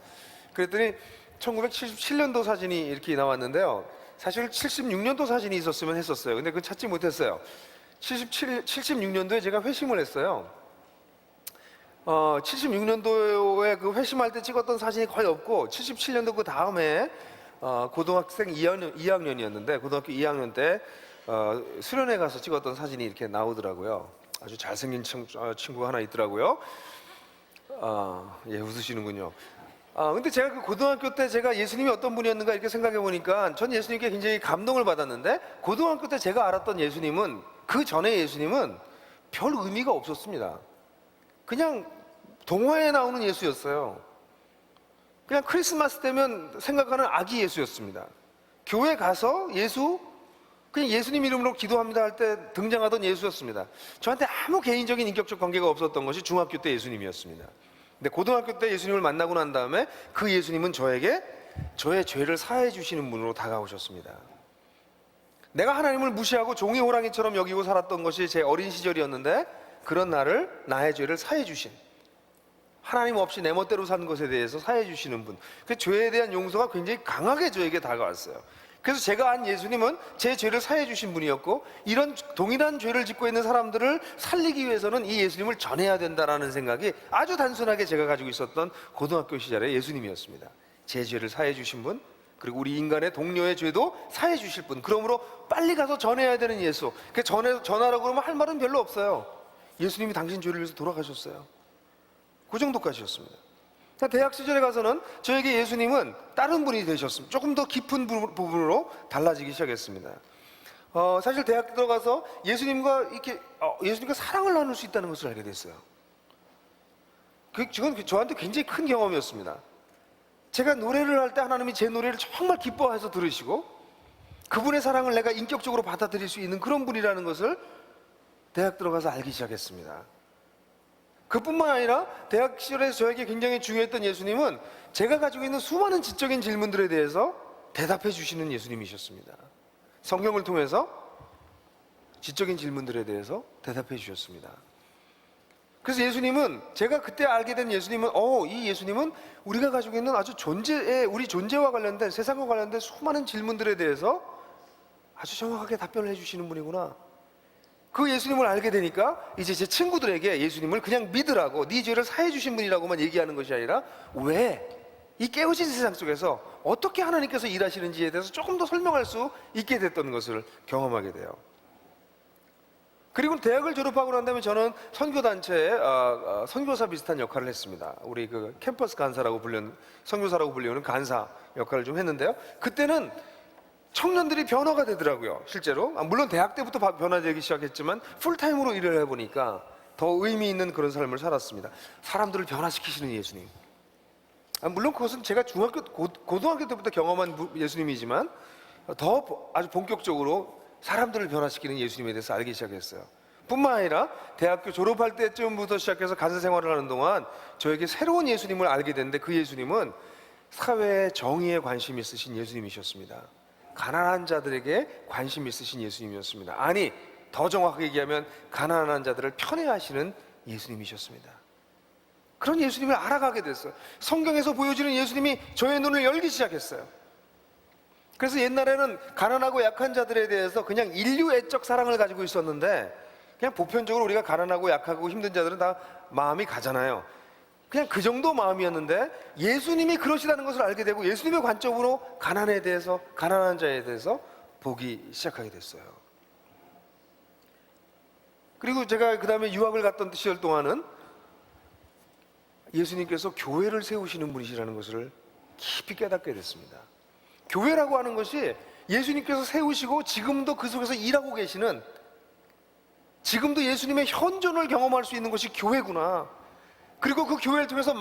그랬더니 1977년도 사진이 이렇게 나왔는데요, 사실 76년도 사진이 있었으면 했었어요. 근데 그건 찾지 못했어요. 76년도에 제가 회심을 했어요. 76년도에 그 회심할 때 찍었던 사진이 거의 없고, 77년도 그 다음에 고등학생 2학년이었는데 고등학교 2학년 때 수련회 가서 찍었던 사진이 이렇게 나오더라고요. 아주 잘생긴 친구가 하나 있더라고요. 예, 웃으시는군요. 근데 제가 그 고등학교 때 제가 예수님이 어떤 분이었는가 이렇게 생각해 보니까 전 예수님께 굉장히 감동을 받았는데 고등학교 때 제가 알았던 예수님은 그 전에 예수님은 별 의미가 없었습니다. 그냥 동화에 나오는 예수였어요. 그냥 크리스마스 때면 생각하는 아기 예수였습니다. 교회 가서 그냥 예수님 이름으로 기도합니다 할 때 등장하던 예수였습니다. 저한테 아무 개인적인 인격적 관계가 없었던 것이 중학교 때 예수님이었습니다. 근데 고등학교 때 예수님을 만나고 난 다음에 그 예수님은 저에게 저의 죄를 사해 주시는 분으로 다가오셨습니다. 내가 하나님을 무시하고 종이 호랑이처럼 여기고 살았던 것이 제 어린 시절이었는데 그런 나의 죄를 사해 주신, 하나님 없이 내 멋대로 산 것에 대해서 사해 주시는 분, 그 죄에 대한 용서가 굉장히 강하게 저에게 다가왔어요. 그래서 제가 안 예수님은 제 죄를 사해 주신 분이었고 이런 동일한 죄를 짓고 있는 사람들을 살리기 위해서는 이 예수님을 전해야 된다라는 생각이 아주 단순하게 제가 가지고 있었던 고등학교 시절의 예수님이었습니다. 제 죄를 사해 주신 분, 그리고 우리 인간의 동료의 죄도 사해 주실 분, 그러므로 빨리 가서 전해야 되는 예수. 전하라고 그러면 할 말은 별로 없어요. 예수님이 당신 죄를 위해서 돌아가셨어요. 그 정도까지였습니다. 대학 시절에 가서는 저에게 예수님은 다른 분이 되셨습니다. 조금 더 깊은 부분으로 달라지기 시작했습니다. 사실 대학 들어가서 예수님과 사랑을 나눌 수 있다는 것을 알게 됐어요. 그건 저한테 굉장히 큰 경험이었습니다. 제가 노래를 할 때 하나님이 제 노래를 정말 기뻐해서 들으시고 그분의 사랑을 내가 인격적으로 받아들일 수 있는 그런 분이라는 것을 대학 들어가서 알기 시작했습니다. 그뿐만 아니라 대학 시절에 저에게 굉장히 중요했던 예수님은 제가 가지고 있는 수많은 지적인 질문들에 대해서 대답해 주시는 예수님이셨습니다. 성경을 통해서 지적인 질문들에 대해서 대답해 주셨습니다. 그래서 예수님은, 제가 그때 알게 된 예수님은 이 예수님은 우리가 가지고 있는 아주 우리 존재와 관련된, 세상과 관련된 수많은 질문들에 대해서 아주 정확하게 답변을 해주시는 분이구나. 그 예수님을 알게 되니까 이제 제 친구들에게 예수님을 그냥 믿으라고, 네 죄를 사해 주신 분이라고만 얘기하는 것이 아니라 왜 이 깨어진 세상 속에서 어떻게 하나님께서 일하시는지에 대해서 조금 더 설명할 수 있게 됐던 것을 경험하게 돼요. 그리고 대학을 졸업하고 난 다음에 저는 선교단체에 선교사 비슷한 역할을 했습니다. 우리 그 캠퍼스 간사라고 선교사라고 불리는 간사 역할을 좀 했는데요. 그때는 청년들이 변화가 되더라고요. 실제로 물론 대학 때부터 변화되기 시작했지만 풀타임으로 일을 해보니까 더 의미 있는 그런 삶을 살았습니다. 사람들을 변화시키시는 예수님. 물론 그것은 제가 고등학교 때부터 경험한 예수님이지만 더 아주 본격적으로 사람들을 변화시키는 예수님에 대해서 알기 시작했어요. 뿐만 아니라 대학교 졸업할 때쯤부터 시작해서 간사 생활을 하는 동안 저에게 새로운 예수님을 알게 됐는데 그 예수님은 사회의 정의에 관심이 있으신 예수님이셨습니다. 가난한 자들에게 관심 있으신 예수님이었습니다. 아니, 더 정확하게 얘기하면 가난한 자들을 편애하시는 예수님이셨습니다. 그런 예수님을 알아가게 됐어요. 성경에서 보여지는 예수님이 저의 눈을 열기 시작했어요. 그래서 옛날에는 가난하고 약한 자들에 대해서 그냥 인류애적 사랑을 가지고 있었는데, 그냥 보편적으로 우리가 가난하고 약하고 힘든 자들은 다 마음이 가잖아요. 그냥 그 정도 마음이었는데 예수님이 그러시다는 것을 알게 되고 예수님의 관점으로 가난한 자에 대해서 보기 시작하게 됐어요. 그리고 제가 그 다음에 유학을 갔던 시절 동안은 예수님께서 교회를 세우시는 분이시라는 것을 깊이 깨닫게 됐습니다. 교회라고 하는 것이 예수님께서 세우시고 지금도 그 속에서 일하고 계시는, 지금도 예수님의 현존을 경험할 수 있는 것이 교회구나. 그리고 그 교회를 통해서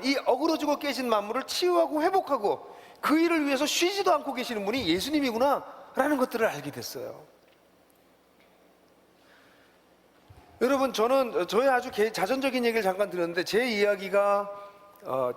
이 어그러지고 깨진 만물을 치유하고 회복하고 그 일을 위해서 쉬지도 않고 계시는 분이 예수님이구나 라는 것들을 알게 됐어요. 여러분, 저는 저의 아주 자전적인 얘기를 잠깐 들었는데 제 이야기가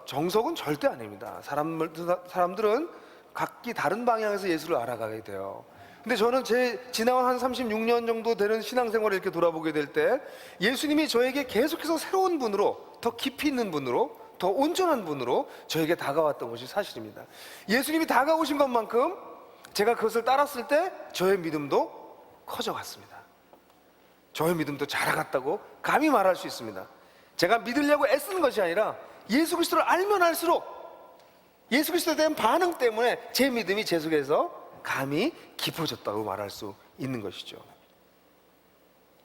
정석은 절대 아닙니다. 사람들은 각기 다른 방향에서 예수를 알아가게 돼요. 근데 저는 지나온 한 36년 정도 되는 신앙생활을 이렇게 돌아보게 될 때 예수님이 저에게 계속해서 새로운 분으로, 더 깊이 있는 분으로, 더 온전한 분으로 저에게 다가왔던 것이 사실입니다. 예수님이 다가오신 것만큼 제가 그것을 따랐을 때 저의 믿음도 커져갔습니다. 저의 믿음도 자라갔다고 감히 말할 수 있습니다. 제가 믿으려고 애쓰는 것이 아니라 예수 그리스도를 알면 알수록 예수 그리스도에 대한 반응 때문에 제 믿음이 제 속에서 감히 깊어졌다고 말할 수 있는 것이죠.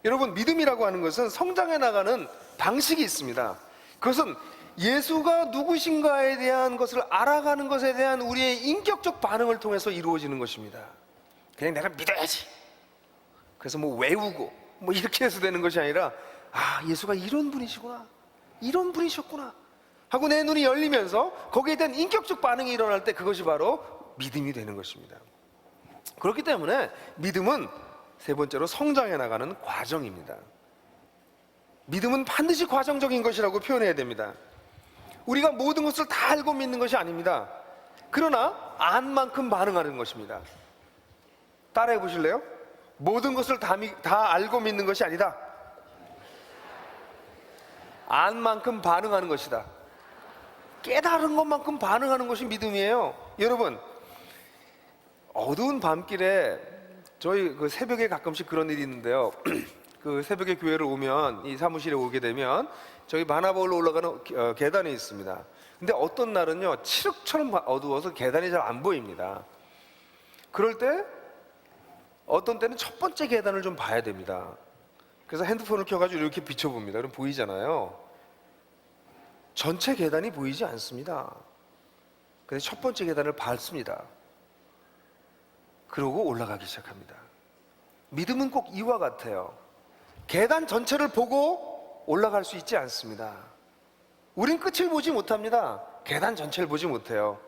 여러분, 믿음이라고 하는 것은 성장해 나가는 방식이 있습니다. 그것은 예수가 누구신가에 대한 것을 알아가는 것에 대한 우리의 인격적 반응을 통해서 이루어지는 것입니다. 그냥 내가 믿어야지, 그래서 뭐 외우고 뭐 이렇게 해서 되는 것이 아니라, 아, 예수가 이런 분이시구나, 이런 분이셨구나 하고 내 눈이 열리면서 거기에 대한 인격적 반응이 일어날 때 그것이 바로 믿음이 되는 것입니다. 그렇기 때문에 믿음은 세 번째로 성장해 나가는 과정입니다. 믿음은 반드시 과정적인 것이라고 표현해야 됩니다. 우리가 모든 것을 다 알고 믿는 것이 아닙니다. 그러나 안 만큼 반응하는 것입니다. 따라해 보실래요? 모든 것을 다 알고 믿는 것이 아니다. 안 만큼 반응하는 것이다. 깨달은 것만큼 반응하는 것이 믿음이에요. 여러분, 어두운 밤길에 저희 그 새벽에 가끔씩 그런 일이 있는데요. 그 새벽에 교회를 오면, 이 사무실에 오게 되면 저희 바나바울로 올라가는 계단이 있습니다. 근데 어떤 날은요, 칠흑처럼 어두워서 계단이 잘 안 보입니다. 그럴 때 어떤 때는 첫 번째 계단을 좀 봐야 됩니다. 그래서 핸드폰을 켜가지고 이렇게 비춰봅니다. 그럼 보이잖아요. 전체 계단이 보이지 않습니다. 그래서 첫 번째 계단을 밟습니다. 그러고 올라가기 시작합니다. 믿음은 꼭 이와 같아요. 계단 전체를 보고 올라갈 수 있지 않습니다. 우린 끝을 보지 못합니다. 계단 전체를 보지 못해요.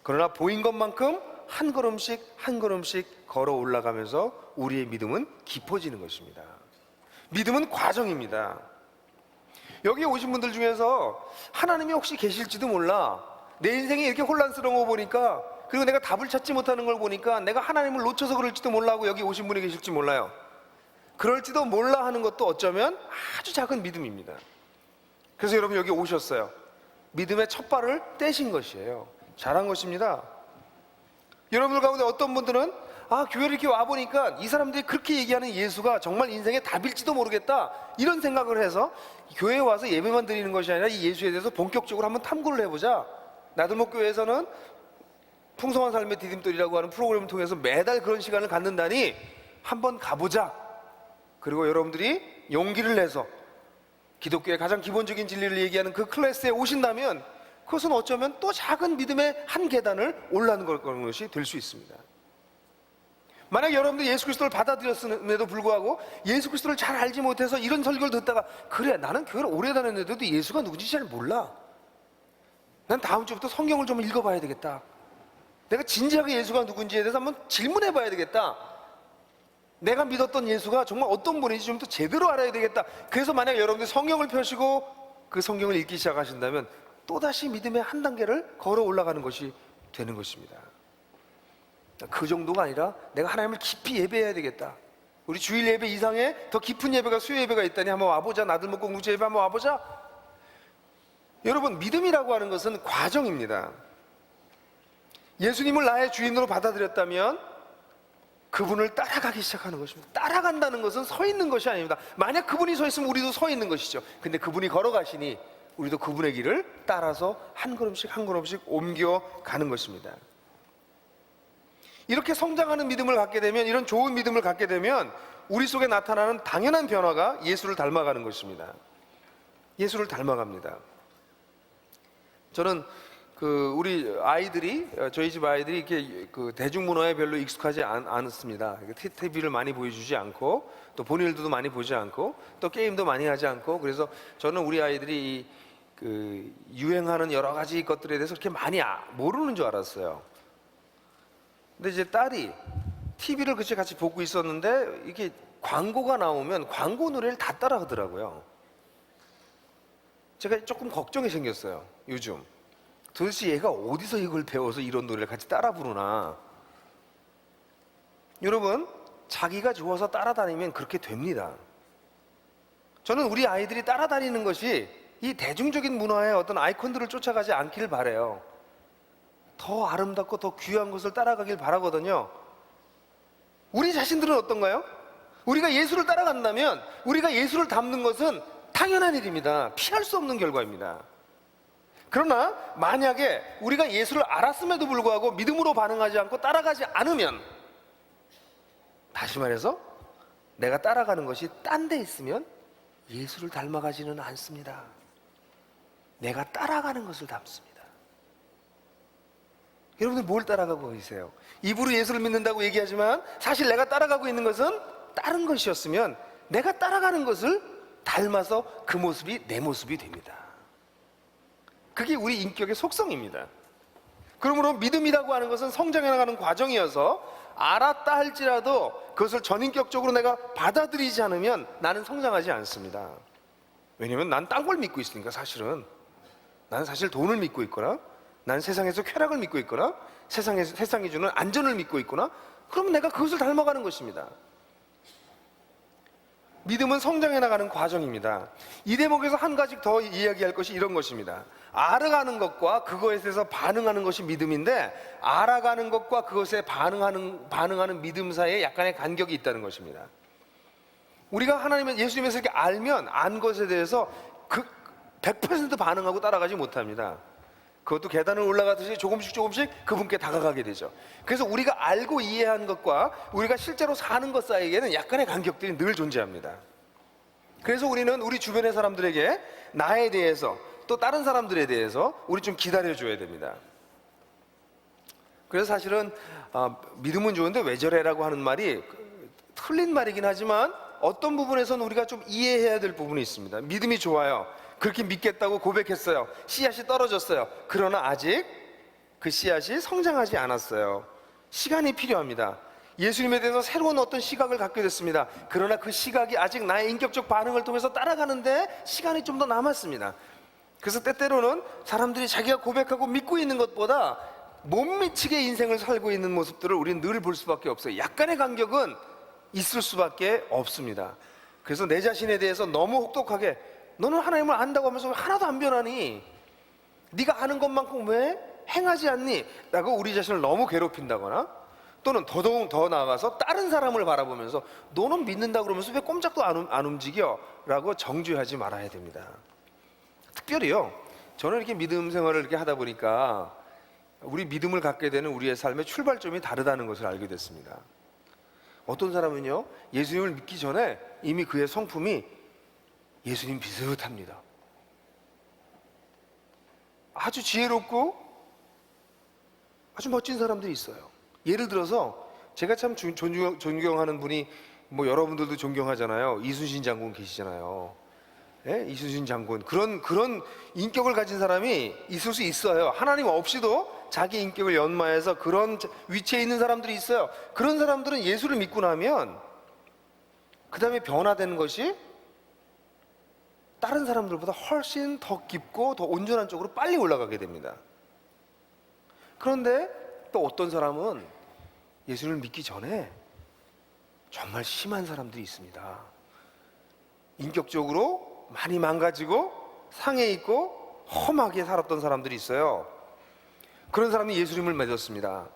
그러나 보인 것만큼 한 걸음씩 한 걸음씩 걸어 올라가면서 우리의 믿음은 깊어지는 것입니다. 믿음은 과정입니다. 여기 오신 분들 중에서 하나님이 혹시 계실지도 몰라, 내 인생이 이렇게 혼란스러운 거 보니까, 그리고 내가 답을 찾지 못하는 걸 보니까 내가 하나님을 놓쳐서 그럴지도 몰라 하고 여기 오신 분이 계실지 몰라요. 그럴지도 몰라 하는 것도 어쩌면 아주 작은 믿음입니다. 그래서 여러분 여기 오셨어요. 믿음의 첫 발을 떼신 것이에요. 잘한 것입니다. 여러분들 가운데 어떤 분들은, 아, 교회를 이렇게 와보니까 이 사람들이 그렇게 얘기하는 예수가 정말 인생의 답일지도 모르겠다, 이런 생각을 해서 교회에 와서 예배만 드리는 것이 아니라 이 예수에 대해서 본격적으로 한번 탐구를 해보자. 나들목교회에서는 풍성한 삶의 디딤돌이라고 하는 프로그램을 통해서 매달 그런 시간을 갖는다니 한번 가보자. 그리고 여러분들이 용기를 내서 기독교의 가장 기본적인 진리를 얘기하는 그 클래스에 오신다면 그것은 어쩌면 또 작은 믿음의 한 계단을 올라가는 것이 될 수 있습니다. 만약 여러분들이 예수 그리스도를 받아들였음에도 불구하고 예수 그리스도를 잘 알지 못해서 이런 설교를 듣다가, 그래, 나는 교회를 오래 다녔는데도 예수가 누군지 잘 몰라, 난 다음 주부터 성경을 좀 읽어봐야 되겠다, 내가 진지하게 예수가 누군지에 대해서 한번 질문해봐야 되겠다, 내가 믿었던 예수가 정말 어떤 분인지 좀 더 제대로 알아야 되겠다. 그래서 만약 여러분들이 성경을 펴시고 그 성경을 읽기 시작하신다면 또다시 믿음의 한 단계를 걸어 올라가는 것이 되는 것입니다. 그 정도가 아니라 내가 하나님을 깊이 예배해야 되겠다, 우리 주일 예배 이상의 더 깊은 예배가 수요 예배가 있다니 한번 와보자, 나들목고 공동체 예배 한번 와보자. 여러분, 믿음이라고 하는 것은 과정입니다. 예수님을 나의 주인으로 받아들였다면 그분을 따라가기 시작하는 것입니다. 따라간다는 것은 서 있는 것이 아닙니다. 만약 그분이 서 있으면 우리도 서 있는 것이죠. 근데 그분이 걸어가시니 우리도 그분의 길을 따라서 한 걸음씩 한 걸음씩 옮겨가는 것입니다. 이렇게 성장하는 믿음을 갖게 되면, 이런 좋은 믿음을 갖게 되면 우리 속에 나타나는 당연한 변화가 예수를 닮아가는 것입니다. 예수를 닮아갑니다. 저는 우리 아이들이, 저희 집 아이들이 이렇게 대중문화에 별로 익숙하지 않습니다. TV를 많이 보여주지 않고, 또 본일도 많이 보지 않고, 또 게임도 많이 하지 않고, 그래서 저는 우리 아이들이 유행하는 여러 가지 것들에 대해서 그렇게 많이 모르는 줄 알았어요. 근데 이제 딸이 TV를 같이 보고 있었는데 이게 광고가 나오면 광고 노래를 다 따라하더라고요. 제가 조금 걱정이 생겼어요. 요즘 도대체 얘가 어디서 이걸 배워서 이런 노래를 같이 따라 부르나. 여러분, 자기가 좋아서 따라다니면 그렇게 됩니다. 저는 우리 아이들이 따라다니는 것이 이 대중적인 문화의 어떤 아이콘들을 쫓아가지 않기를 바라요. 더 아름답고 더 귀한 것을 따라가길 바라거든요. 우리 자신들은 어떤가요? 우리가 예수를 따라간다면 우리가 예수를 닮는 것은 당연한 일입니다. 피할 수 없는 결과입니다. 그러나 만약에 우리가 예수를 알았음에도 불구하고 믿음으로 반응하지 않고 따라가지 않으면, 다시 말해서 내가 따라가는 것이 딴 데 있으면 예수를 닮아가지는 않습니다. 내가 따라가는 것을 닮습니다. 여러분들 뭘 따라가고 계세요? 입으로 예수를 믿는다고 얘기하지만 사실 내가 따라가고 있는 것은 다른 것이었으면 내가 따라가는 것을 닮아서 그 모습이 내 모습이 됩니다. 그게 우리 인격의 속성입니다. 그러므로 믿음이라고 하는 것은 성장해 나가는 과정이어서 알았다 할지라도 그것을 전인격적으로 내가 받아들이지 않으면 나는 성장하지 않습니다. 왜냐하면 난 딴 걸 믿고 있으니까. 사실은 나는 사실 돈을 믿고 있거나, 나는 세상에서 쾌락을 믿고 있거나, 세상이 주는 안전을 믿고 있거나, 그러면 내가 그것을 닮아가는 것입니다. 믿음은 성장해 나가는 과정입니다. 이 대목에서 한 가지 더 이야기할 것이 이런 것입니다. 알아가는 것과 그것에 대해서 반응하는 것이 믿음인데, 알아가는 것과 그것에 반응하는 믿음 사이에 약간의 간격이 있다는 것입니다. 우리가 하나님의 예수님에서 이렇게 알면 안 것에 대해서 100% 반응하고 따라가지 못합니다. 그것도 계단을 올라가듯이 조금씩 그분께 다가가게 되죠. 그래서 우리가 알고 이해한 것과 우리가 실제로 사는 것 사이에는 약간의 간격들이 늘 존재합니다. 그래서 우리는 우리 주변의 사람들에게 나에 대해서 또 다른 사람들에 대해서 우리 좀 기다려줘야 됩니다. 그래서 사실은 믿음은 좋은데 왜 저래라고 하는 말이 틀린 말이긴 하지만 어떤 부분에서는 우리가 좀 이해해야 될 부분이 있습니다. 믿음이 좋아요. 그렇게 믿겠다고 고백했어요. 씨앗이 떨어졌어요. 그러나 아직 그 씨앗이 성장하지 않았어요. 시간이 필요합니다. 예수님에 대해서 새로운 어떤 시각을 갖게 됐습니다. 그러나 그 시각이 아직 나의 인격적 반응을 통해서 따라가는데 시간이 좀 더 남았습니다. 그래서 때때로는 사람들이 자기가 고백하고 믿고 있는 것보다 못 미치게 인생을 살고 있는 모습들을 우리는 늘 볼 수밖에 없어요. 약간의 간격은 있을 수밖에 없습니다. 그래서 내 자신에 대해서 너무 혹독하게 너는 하나님을 안다고 하면서 왜 하나도 안 변하니? 네가 아는 것만큼 왜 행하지 않니? 라고 우리 자신을 너무 괴롭힌다거나, 또는 더더욱 더 나아가서 다른 사람을 바라보면서 너는 믿는다 그러면서 왜 꼼짝도 안 움직여? 라고 정죄하지 말아야 됩니다. 특별히요, 저는 이렇게 믿음 생활을 이렇게 하다 보니까 우리 믿음을 갖게 되는 우리의 삶의 출발점이 다르다는 것을 알게 됐습니다. 어떤 사람은요, 예수님을 믿기 전에 이미 그의 성품이 예수님 비슷합니다. 아주 지혜롭고 아주 멋진 사람들이 있어요. 예를 들어서 제가 참 존경하는 분이, 뭐 여러분들도 존경하잖아요. 이순신 장군 계시잖아요. 예? 이순신 장군, 그런 인격을 가진 사람이 있을 수 있어요. 하나님 없이도 자기 인격을 연마해서 그런 위치에 있는 사람들이 있어요. 그런 사람들은 예수를 믿고 나면 그 다음에 변화되는 것이 다른 사람들보다 훨씬 더 깊고 더 온전한 쪽으로 빨리 올라가게 됩니다. 그런데 또 어떤 사람은 예수를 믿기 전에 정말 심한 사람들이 있습니다. 인격적으로 많이 망가지고 상해 있고 험하게 살았던 사람들이 있어요. 그런 사람이 예수님을 믿었습니다.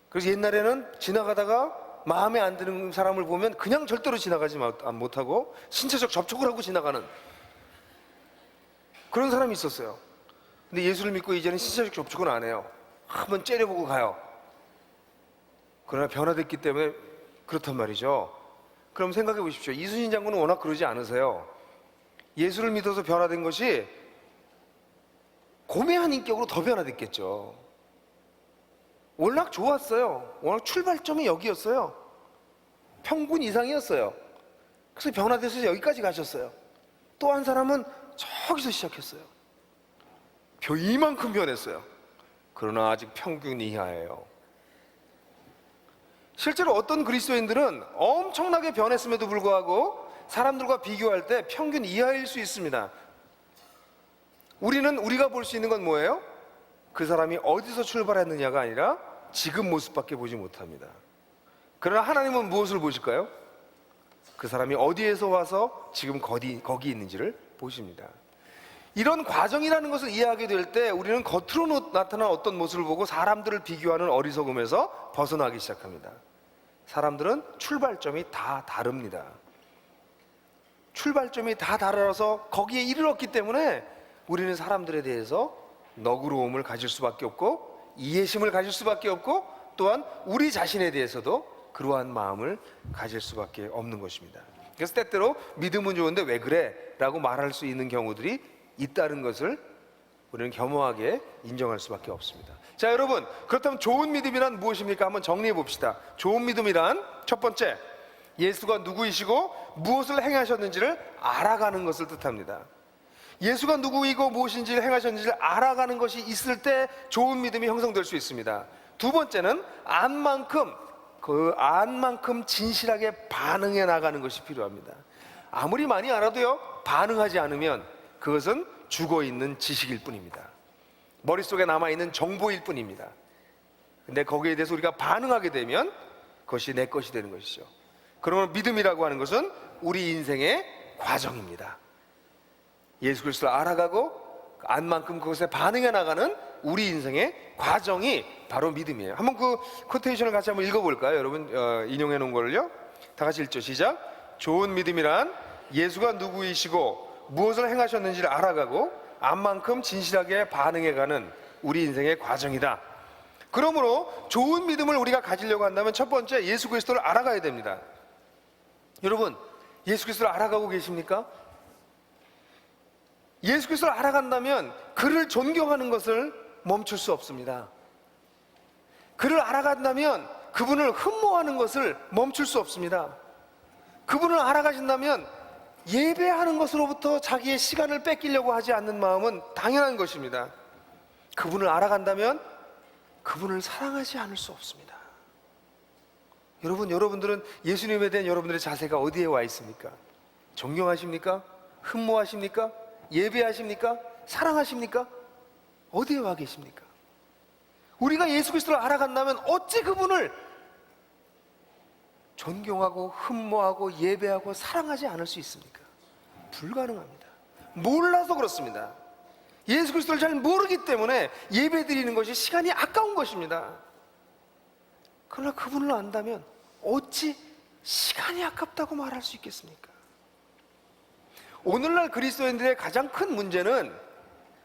그래서 옛날에는 지나가다가 마음에 안 드는 사람을 보면 그냥 절대로 지나가지 못하고 신체적 접촉을 하고 지나가는 그런 사람이 있었어요. 근데 예수를 믿고 이제는 신체적 접촉은 안 해요. 한번 째려보고 가요. 그러나 변화됐기 때문에 그렇단 말이죠. 그럼 생각해 보십시오. 이순신 장군은 워낙 그러지 않으세요. 예수를 믿어서 변화된 것이 고매한 인격으로 더 변화됐겠죠. 워낙 좋았어요. 워낙 출발점이 여기였어요. 평균 이상이었어요. 그래서 변화돼서 여기까지 가셨어요. 또 한 사람은 저기서 시작했어요. 이만큼 변했어요. 그러나 아직 평균 이하예요. 실제로 어떤 그리스도인들은 엄청나게 변했음에도 불구하고 사람들과 비교할 때 평균 이하일 수 있습니다. 우리가 볼 수 있는 건 뭐예요? 그 사람이 어디서 출발했느냐가 아니라 지금 모습밖에 보지 못합니다. 그러나 하나님은 무엇을 보실까요? 그 사람이 어디에서 와서 지금 거기 있는지를 보십니다. 이런 과정이라는 것을 이해하게 될 때 우리는 겉으로 나타난 어떤 모습을 보고 사람들을 비교하는 어리석음에서 벗어나기 시작합니다. 사람들은 출발점이 다 다릅니다. 출발점이 다 달라서 거기에 이르렀기 때문에 우리는 사람들에 대해서 너그러움을 가질 수밖에 없고 이해심을 가질 수밖에 없고 또한 우리 자신에 대해서도 그러한 마음을 가질 수밖에 없는 것입니다. 그래서 때때로 믿음은 좋은데 왜 그래? 라고 말할 수 있는 경우들이 있다는 것을 우리는 겸허하게 인정할 수밖에 없습니다. 자, 여러분, 그렇다면 좋은 믿음이란 무엇입니까? 한번 정리해 봅시다. 좋은 믿음이란 첫 번째, 예수가 누구이시고 무엇을 행하셨는지를 알아가는 것을 뜻합니다. 예수가 누구이고 무엇인지를 행하셨는지를 알아가는 것이 있을 때 좋은 믿음이 형성될 수 있습니다. 두 번째는 그 안만큼 진실하게 반응해 나가는 것이 필요합니다. 아무리 많이 알아도요, 반응하지 않으면 그것은 죽어있는 지식일 뿐입니다. 머릿속에 남아있는 정보일 뿐입니다. 근데 거기에 대해서 우리가 반응하게 되면 그것이 내 것이 되는 것이죠. 그러면 믿음이라고 하는 것은 우리 인생의 과정입니다. 예수 그리스도를 알아가고 안만큼 그것에 반응해 나가는 우리 인생의 과정이 바로 믿음이에요. 한번 그 코테이션을 같이 한번 읽어볼까요? 여러분, 인용해 놓은 거를요. 다 같이 읽죠. 시작. 좋은 믿음이란 예수가 누구이시고 무엇을 행하셨는지를 알아가고 안만큼 진실하게 반응해가는 우리 인생의 과정이다. 그러므로 좋은 믿음을 우리가 가지려고 한다면 첫 번째, 예수 그리스도를 알아가야 됩니다. 여러분, 예수 그리스도를 알아가고 계십니까? 예수 그리스도를 알아간다면 그를 존경하는 것을 멈출 수 없습니다. 그를 알아간다면 그분을 흠모하는 것을 멈출 수 없습니다. 그분을 알아가신다면 예배하는 것으로부터 자기의 시간을 뺏기려고 하지 않는 마음은 당연한 것입니다. 그분을 알아간다면 그분을 사랑하지 않을 수 없습니다. 여러분들은 예수님에 대한 여러분들의 자세가 어디에 와 있습니까? 존경하십니까? 흠모하십니까? 예배하십니까? 사랑하십니까? 어디에 와 계십니까? 우리가 예수 그리스도를 알아간다면 어찌 그분을 존경하고 흠모하고 예배하고 사랑하지 않을 수 있습니까? 불가능합니다. 몰라서 그렇습니다. 예수 그리스도를 잘 모르기 때문에 예배 드리는 것이 시간이 아까운 것입니다. 그러나 그분을 안다면 어찌 시간이 아깝다고 말할 수 있겠습니까? 오늘날 그리스도인들의 가장 큰 문제는,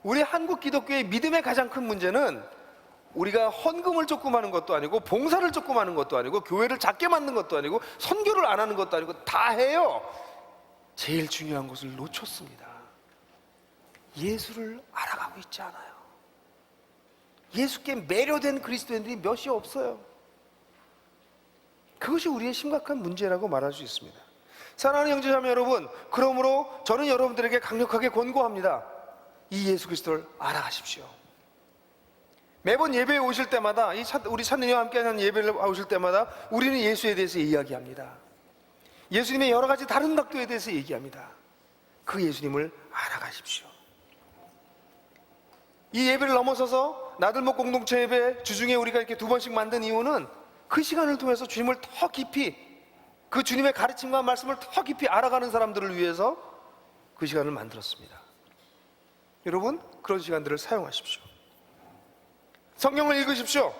우리 한국 기독교의 믿음의 가장 큰 문제는 우리가 헌금을 조금 하는 것도 아니고 봉사를 조금 하는 것도 아니고 교회를 작게 만든 것도 아니고 선교를 안 하는 것도 아니고 다 해요. 제일 중요한 것을 놓쳤습니다. 예수를 알아가고 있지 않아요. 예수께 매료된 그리스도인들이 몇이 없어요. 그것이 우리의 심각한 문제라고 말할 수 있습니다. 사랑하는 형제자매 여러분, 그러므로 저는 여러분들에게 강력하게 권고합니다. 이 예수 그리스도를 알아가십시오. 매번 예배에 오실 때마다, 우리 찬느님과 함께하는 예배를 오실 때마다 우리는 예수에 대해서 이야기합니다. 예수님의 여러 가지 다른 각도에 대해서 얘기합니다. 그 예수님을 알아가십시오. 이 예배를 넘어서서 나들목 공동체 예배 주중에 우리가 이렇게 2번씩 만든 이유는 그 시간을 통해서 주님을 더 깊이, 그 주님의 가르침과 말씀을 더 깊이 알아가는 사람들을 위해서 그 시간을 만들었습니다. 여러분, 그런 시간들을 사용하십시오. 성경을 읽으십시오.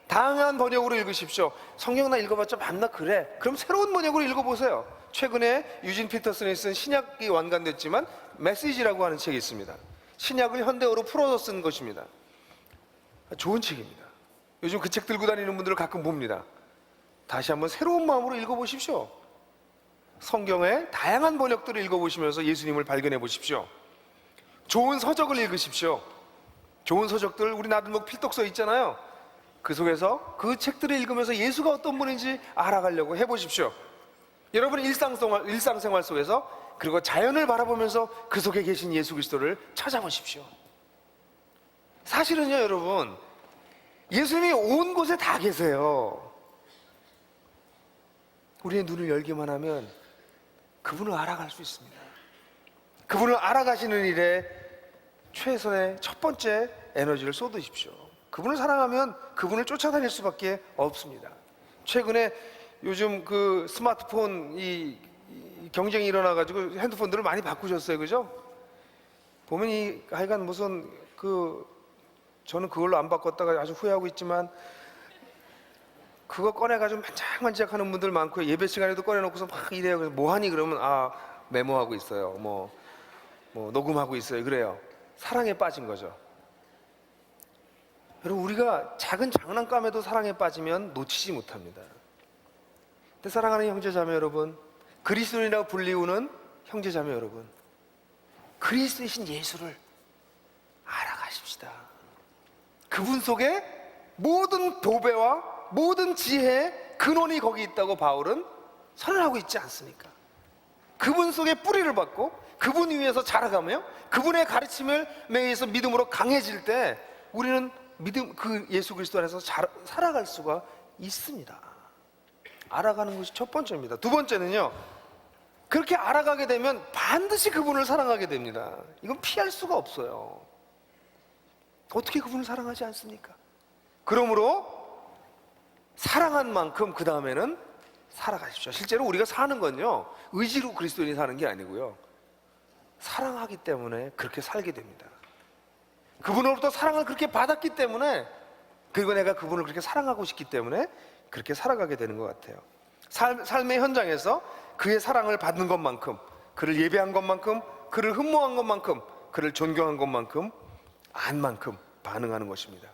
다양한 번역으로 읽으십시오. 성경 나 읽어봤자 맞나? 그래. 그럼 새로운 번역으로 읽어보세요. 최근에 유진 피터슨이 쓴 신약이 완간됐지만 메시지라고 하는 책이 있습니다. 신약을 현대어로 풀어서 쓴 것입니다. 좋은 책입니다. 요즘 그 책 들고 다니는 분들을 가끔 봅니다. 다시 한번 새로운 마음으로 읽어보십시오. 성경의 다양한 번역들을 읽어보시면서 예수님을 발견해 보십시오. 좋은 서적을 읽으십시오. 좋은 서적들, 우리 나들목 필독서 있잖아요. 그 속에서 그 책들을 읽으면서 예수가 어떤 분인지 알아가려고 해보십시오. 여러분 일상생활 속에서, 그리고 자연을 바라보면서 그 속에 계신 예수 그리스도를 찾아보십시오. 사실은요, 여러분, 예수님이 온 곳에 다 계세요. 우리의 눈을 열기만 하면 그분을 알아갈 수 있습니다. 그분을 알아가시는 일에 최선의 첫 번째 에너지를 쏟으십시오. 그분을 사랑하면 그분을 쫓아다닐 수밖에 없습니다. 최근에 요즘 그 스마트폰 이 경쟁이 일어나가지고 핸드폰들을 많이 바꾸셨어요, 그죠? 보면 하여간 무슨 저는 그걸로 안 바꿨다가 아주 후회하고 있지만, 그거 꺼내가지고 만작만작하는 분들 많고요. 예배 시간에도 꺼내놓고서 막 이래요. 그래서 뭐하니? 그러면 메모하고 있어요. 뭐 녹음하고 있어요. 그래요. 사랑에 빠진 거죠. 여러분, 우리가 작은 장난감에도 사랑에 빠지면 놓치지 못합니다. 근데 사랑하는 형제자매 여러분, 그리스도인이라고 불리우는 형제자매 여러분, 그리스도이신 예수를 알아가십시다. 그분 속에 모든 도배와 모든 지혜의 근원이 거기 있다고 바울은 선언하고 있지 않습니까? 그분 속에 뿌리를 받고 그분 위에서 자라가며 그분의 가르침을 매해서 믿음으로 강해질 때 우리는 그 예수 그리스도 안에서 살아갈 수가 있습니다. 알아가는 것이 첫 번째입니다. 두 번째는요, 그렇게 알아가게 되면 반드시 그분을 사랑하게 됩니다. 이건 피할 수가 없어요. 어떻게 그분을 사랑하지 않습니까? 그러므로 사랑한 만큼 그 다음에는 살아가십시오. 실제로 우리가 사는 건요, 의지로 그리스도인이 사는 게 아니고요, 사랑하기 때문에 그렇게 살게 됩니다. 그분으로부터 사랑을 그렇게 받았기 때문에, 그리고 내가 그분을 그렇게 사랑하고 싶기 때문에 그렇게 살아가게 되는 것 같아요. 삶의 현장에서 그의 사랑을 받는 것만큼, 그를 예배한 것만큼, 그를 흠모한 것만큼, 그를 존경한 것만큼, 안만큼 반응하는 것입니다.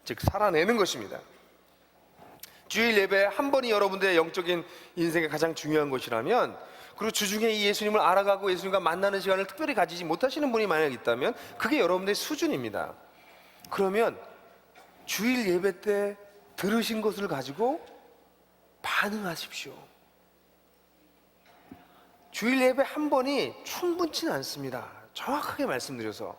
즉 살아내는 것입니다. 주일 예배 한 번이 여러분들의 영적인 인생의 가장 중요한 것이라면, 그리고 주중에 이 예수님을 알아가고 예수님과 만나는 시간을 특별히 가지지 못하시는 분이 만약 있다면 그게 여러분들의 수준입니다. 그러면 주일 예배 때 들으신 것을 가지고 반응하십시오. 주일 예배 한 번이 충분치는 않습니다. 정확하게 말씀드려서.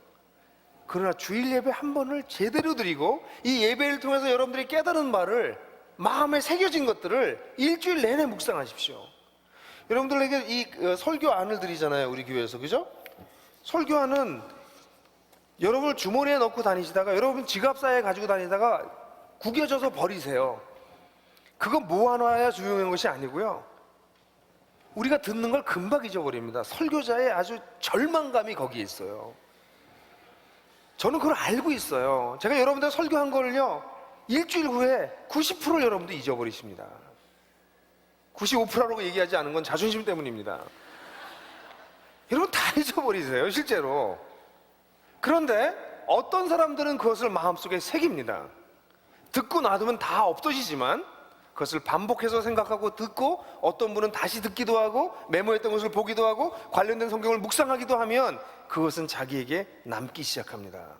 그러나 주일 예배 한 번을 제대로 드리고 이 예배를 통해서 여러분들이 깨달은 바를, 마음에 새겨진 것들을 일주일 내내 묵상하십시오. 여러분들에게 이 설교안을 드리잖아요, 우리 교회에서. 그죠? 설교안은 여러분을 주머니에 넣고 다니시다가, 여러분 지갑사에 가지고 다니다가 구겨져서 버리세요. 그거 모아놔야 중요한 것이 아니고요, 우리가 듣는 걸 금방 잊어버립니다. 설교자의 아주 절망감이 거기에 있어요. 저는 그걸 알고 있어요. 제가 여러분들 설교한 거를요, 일주일 후에 90%를 여러분들 잊어버리십니다. 95%라고 얘기하지 않은 건 자존심 때문입니다. 여러분 다 잊어버리세요, 실제로. 그런데 어떤 사람들은 그것을 마음속에 새깁니다. 듣고 놔두면 다 없어지지만 그것을 반복해서 생각하고 듣고, 어떤 분은 다시 듣기도 하고 메모했던 것을 보기도 하고 관련된 성경을 묵상하기도 하면 그것은 자기에게 남기 시작합니다.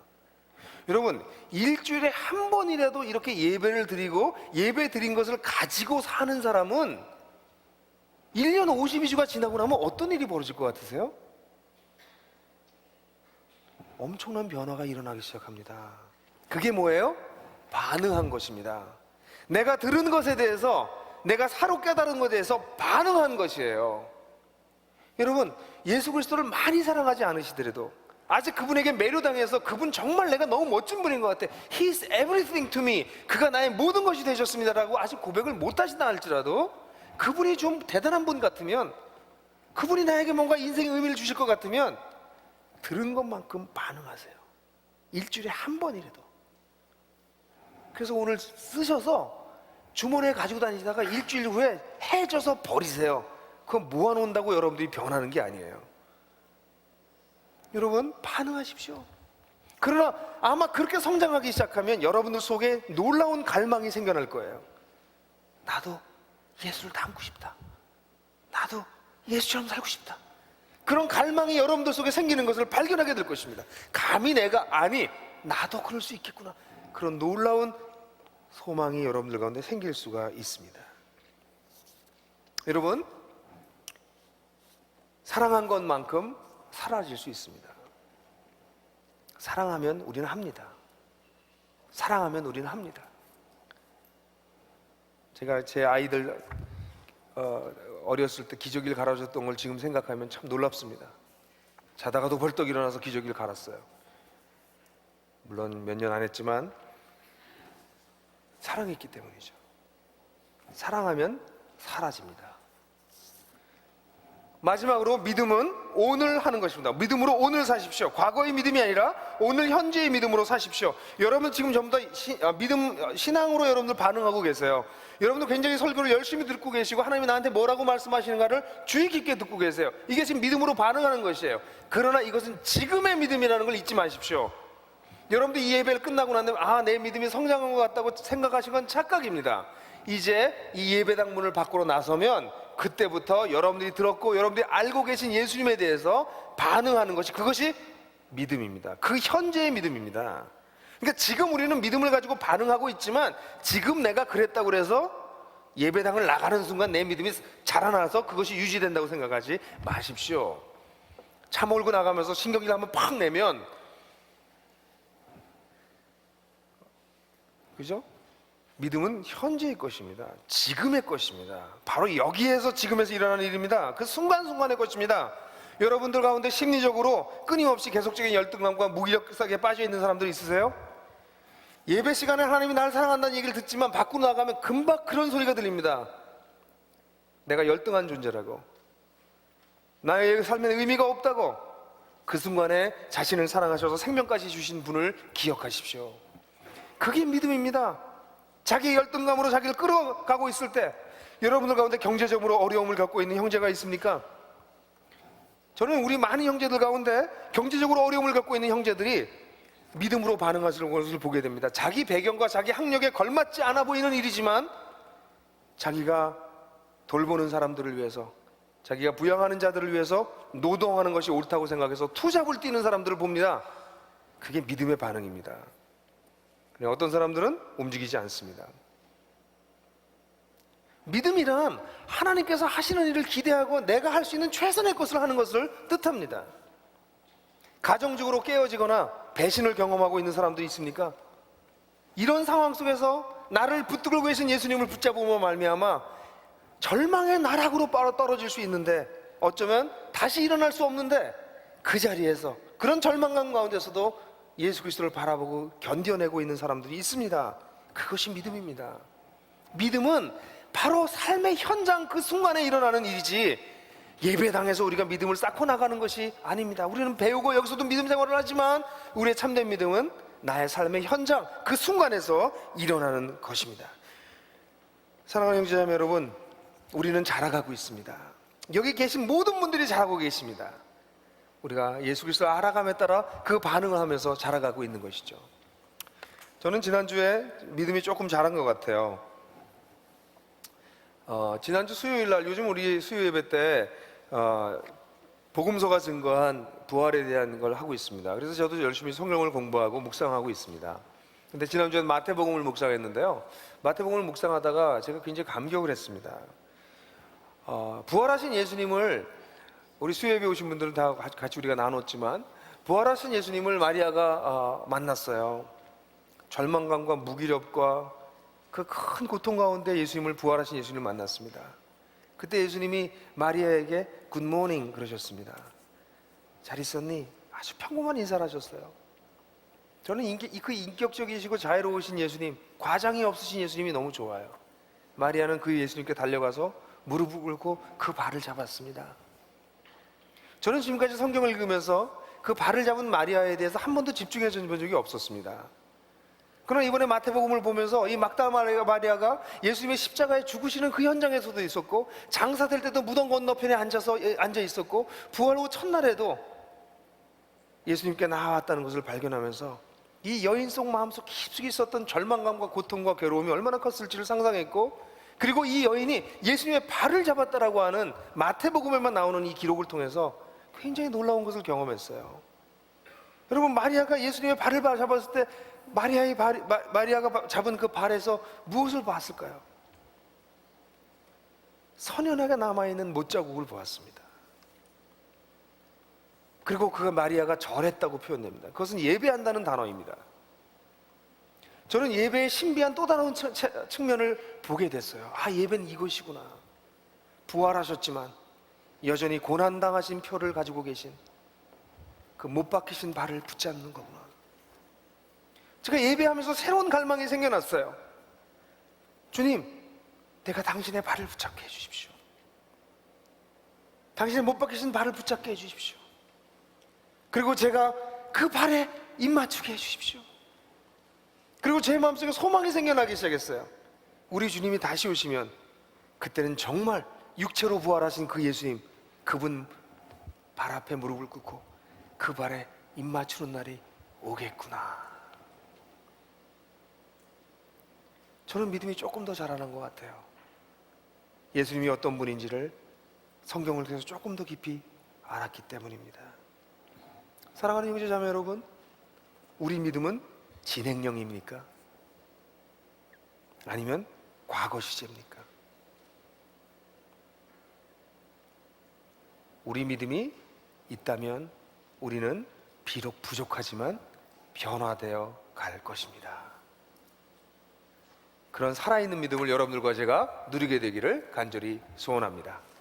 여러분, 일주일에 한 번이라도 이렇게 예배를 드리고 예배 드린 것을 가지고 사는 사람은 1년 52주가 지나고 나면 어떤 일이 벌어질 것 같으세요? 엄청난 변화가 일어나기 시작합니다. 그게 뭐예요? 반응한 것입니다. 내가 들은 것에 대해서, 내가 사로 깨달은 것에 대해서 반응한 것이에요. 여러분, 예수 그리스도를 많이 사랑하지 않으시더라도, 아직 그분에게 매료당해서 그분 정말 내가 너무 멋진 분인 것 같아, He's everything to me, 그가 나의 모든 것이 되셨습니다라고 아직 고백을 못 하시다 할지라도, 그분이 좀 대단한 분 같으면, 그분이 나에게 뭔가 인생의 의미를 주실 것 같으면 들은 것만큼 반응하세요. 일주일에 한 번이라도. 그래서 오늘 쓰셔서 주머니에 가지고 다니시다가 일주일 후에 해져서 버리세요. 그거 모아놓는다고 여러분들이 변하는 게 아니에요. 여러분, 반응하십시오. 그러나 아마 그렇게 성장하기 시작하면 여러분들 속에 놀라운 갈망이 생겨날 거예요. 나도 예수를 닮고 싶다. 나도 예수처럼 살고 싶다. 그런 갈망이 여러분들 속에 생기는 것을 발견하게 될 것입니다. 감히 내가, 아니 나도 그럴 수 있겠구나, 그런 놀라운 소망이 여러분들 가운데 생길 수가 있습니다. 여러분, 사랑한 것만큼 사라질 수 있습니다. 사랑하면 우리는 합니다. 사랑하면 우리는 합니다. 제가 제 아이들 어렸을 때 기저귀를 갈아줬던 걸 지금 생각하면 참 놀랍습니다. 자다가도 벌떡 일어나서 기저귀를 갈았어요. 물론 몇 년 안 했지만 사랑했기 때문이죠. 사랑하면 사라집니다. 마지막으로 믿음은 오늘 하는 것입니다. 믿음으로 오늘 사십시오. 과거의 믿음이 아니라 오늘 현재의 믿음으로 사십시오. 여러분 지금 전부 다 신앙으로 여러분들 반응하고 계세요. 여러분들 굉장히 설교를 열심히 듣고 계시고 하나님이 나한테 뭐라고 말씀하시는가를 주의 깊게 듣고 계세요. 이게 지금 믿음으로 반응하는 것이에요. 그러나 이것은 지금의 믿음이라는 걸 잊지 마십시오. 여러분들 이 예배를 끝나고 난 다음에 내 믿음이 성장한 것 같다고 생각하신 건 착각입니다. 이제 이 예배당 문을 밖으로 나서면 그때부터 여러분들이 들었고 여러분들이 알고 계신 예수님에 대해서 반응하는 것이, 그것이 믿음입니다. 그 현재의 믿음입니다. 그러니까 지금 우리는 믿음을 가지고 반응하고 있지만 지금 내가 그랬다고 그래서 예배당을 나가는 순간 내 믿음이 자라나서 그것이 유지된다고 생각하지 마십시오. 차 몰고 나가면서 신경질 한번 팍 내면, 그죠? 믿음은 현재의 것입니다. 지금의 것입니다. 바로 여기에서 지금에서 일어나는 일입니다. 그 순간순간의 것입니다. 여러분들 가운데 심리적으로 끊임없이 계속적인 열등감과 무기력하게 빠져 있는 사람들 있으세요? 예배 시간에 하나님이 나를 사랑한다는 얘기를 듣지만 밖으로 나가면 금방 그런 소리가 들립니다. 내가 열등한 존재라고, 나의 삶에 의미가 없다고. 그 순간에 자신을 사랑하셔서 생명까지 주신 분을 기억하십시오. 그게 믿음입니다. 자기의 열등감으로 자기를 끌어가고 있을 때, 여러분들 가운데 경제적으로 어려움을 겪고 있는 형제가 있습니까? 저는 우리 많은 형제들 가운데 경제적으로 어려움을 겪고 있는 형제들이 믿음으로 반응하시는 것을 보게 됩니다. 자기 배경과 자기 학력에 걸맞지 않아 보이는 일이지만 자기가 돌보는 사람들을 위해서, 자기가 부양하는 자들을 위해서 노동하는 것이 옳다고 생각해서 투잡을 뛰는 사람들을 봅니다. 그게 믿음의 반응입니다. 어떤 사람들은 움직이지 않습니다. 믿음이란 하나님께서 하시는 일을 기대하고 내가 할 수 있는 최선의 것을 하는 것을 뜻합니다. 가정적으로 깨어지거나 배신을 경험하고 있는 사람들이 있습니까? 이런 상황 속에서 나를 붙들고 계신 예수님을 붙잡으며 말미암아 절망의 나락으로 떨어질 수 있는데, 어쩌면 다시 일어날 수 없는데, 그 자리에서 그런 절망감 가운데서도 예수 그리스도를 바라보고 견뎌내고 있는 사람들이 있습니다. 그것이 믿음입니다. 믿음은 바로 삶의 현장 그 순간에 일어나는 일이지, 예배당에서 우리가 믿음을 쌓고 나가는 것이 아닙니다. 우리는 배우고 여기서도 믿음 생활을 하지만 우리의 참된 믿음은 나의 삶의 현장 그 순간에서 일어나는 것입니다. 사랑하는 형제자매 여러분, 우리는 자라가고 있습니다. 여기 계신 모든 분들이 자라고 계십니다. 우리가 예수 그리스도를 알아감에 따라 그 반응을 하면서 자라가고 있는 것이죠. 저는 지난주에 믿음이 조금 자란 것 같아요. 지난주 수요일 날, 요즘 우리 수요 예배 때 복음서가 증거한 부활에 대한 걸 하고 있습니다. 그래서 저도 열심히 성경을 공부하고 묵상하고 있습니다. 근데 지난주에 마태복음을 묵상했는데요, 마태복음을 묵상하다가 제가 굉장히 감격을 했습니다. 부활하신 예수님을, 우리 수요예배 오신 분들은 다 같이 우리가 나눴지만, 부활하신 예수님을 마리아가 만났어요. 절망감과 무기력과 그 큰 고통 가운데 부활하신 예수님을 만났습니다. 그때 예수님이 마리아에게 굿모닝 그러셨습니다. 잘 있었니? 아주 평범한 인사를 하셨어요. 저는 그 인격적이시고 자유로우신 예수님, 과장이 없으신 예수님이 너무 좋아요. 마리아는 그 예수님께 달려가서 무릎을 꿇고 그 발을 잡았습니다. 저는 지금까지 성경을 읽으면서 그 발을 잡은 마리아에 대해서 한 번도 집중해 본 적이 없었습니다. 그러나 이번에 마태복음을 보면서 이 막달라 마리아가 예수님의 십자가에 죽으시는 그 현장에서도 있었고, 장사될 때도 무덤 건너편에 앉아 있었고, 부활 후 첫날에도 예수님께 나왔다는 것을 발견하면서 이 여인 속 마음속 깊숙이 있었던 절망감과 고통과 괴로움이 얼마나 컸을지를 상상했고, 그리고 이 여인이 예수님의 발을 잡았다라고 하는 마태복음에만 나오는 이 기록을 통해서 굉장히 놀라운 것을 경험했어요. 여러분, 마리아가 예수님의 발을 잡았을 때 마리아가 잡은 그 발에서 무엇을 봤을까요? 선연하게 남아있는 못자국을 보았습니다. 그리고 그 마리아가 절했다고 표현됩니다. 그것은 예배한다는 단어입니다. 저는 예배의 신비한 또 다른 측면을 보게 됐어요. 예배는 이것이구나. 부활하셨지만 여전히 고난당하신 표를 가지고 계신 그 못 박히신 발을 붙잡는 거구나. 제가 예배하면서 새로운 갈망이 생겨났어요. 주님, 내가 당신의 발을 붙잡게 해주십시오. 당신의 못 박히신 발을 붙잡게 해주십시오. 그리고 제가 그 발에 입 맞추게 해주십시오. 그리고 제 마음속에 소망이 생겨나기 시작했어요. 우리 주님이 다시 오시면 그때는 정말 육체로 부활하신 그 예수님, 그분 발 앞에 무릎을 꿇고 그 발에 입 맞추는 날이 오겠구나. 저는 믿음이 조금 더 자라난 것 같아요. 예수님이 어떤 분인지를 성경을 통해서 조금 더 깊이 알았기 때문입니다. 사랑하는 형제자매 여러분, 우리 믿음은 진행형입니까? 아니면 과거 시제입니까? 우리 믿음이 있다면 우리는 비록 부족하지만 변화되어 갈 것입니다. 그런 살아있는 믿음을 여러분들과 제가 누리게 되기를 간절히 소원합니다.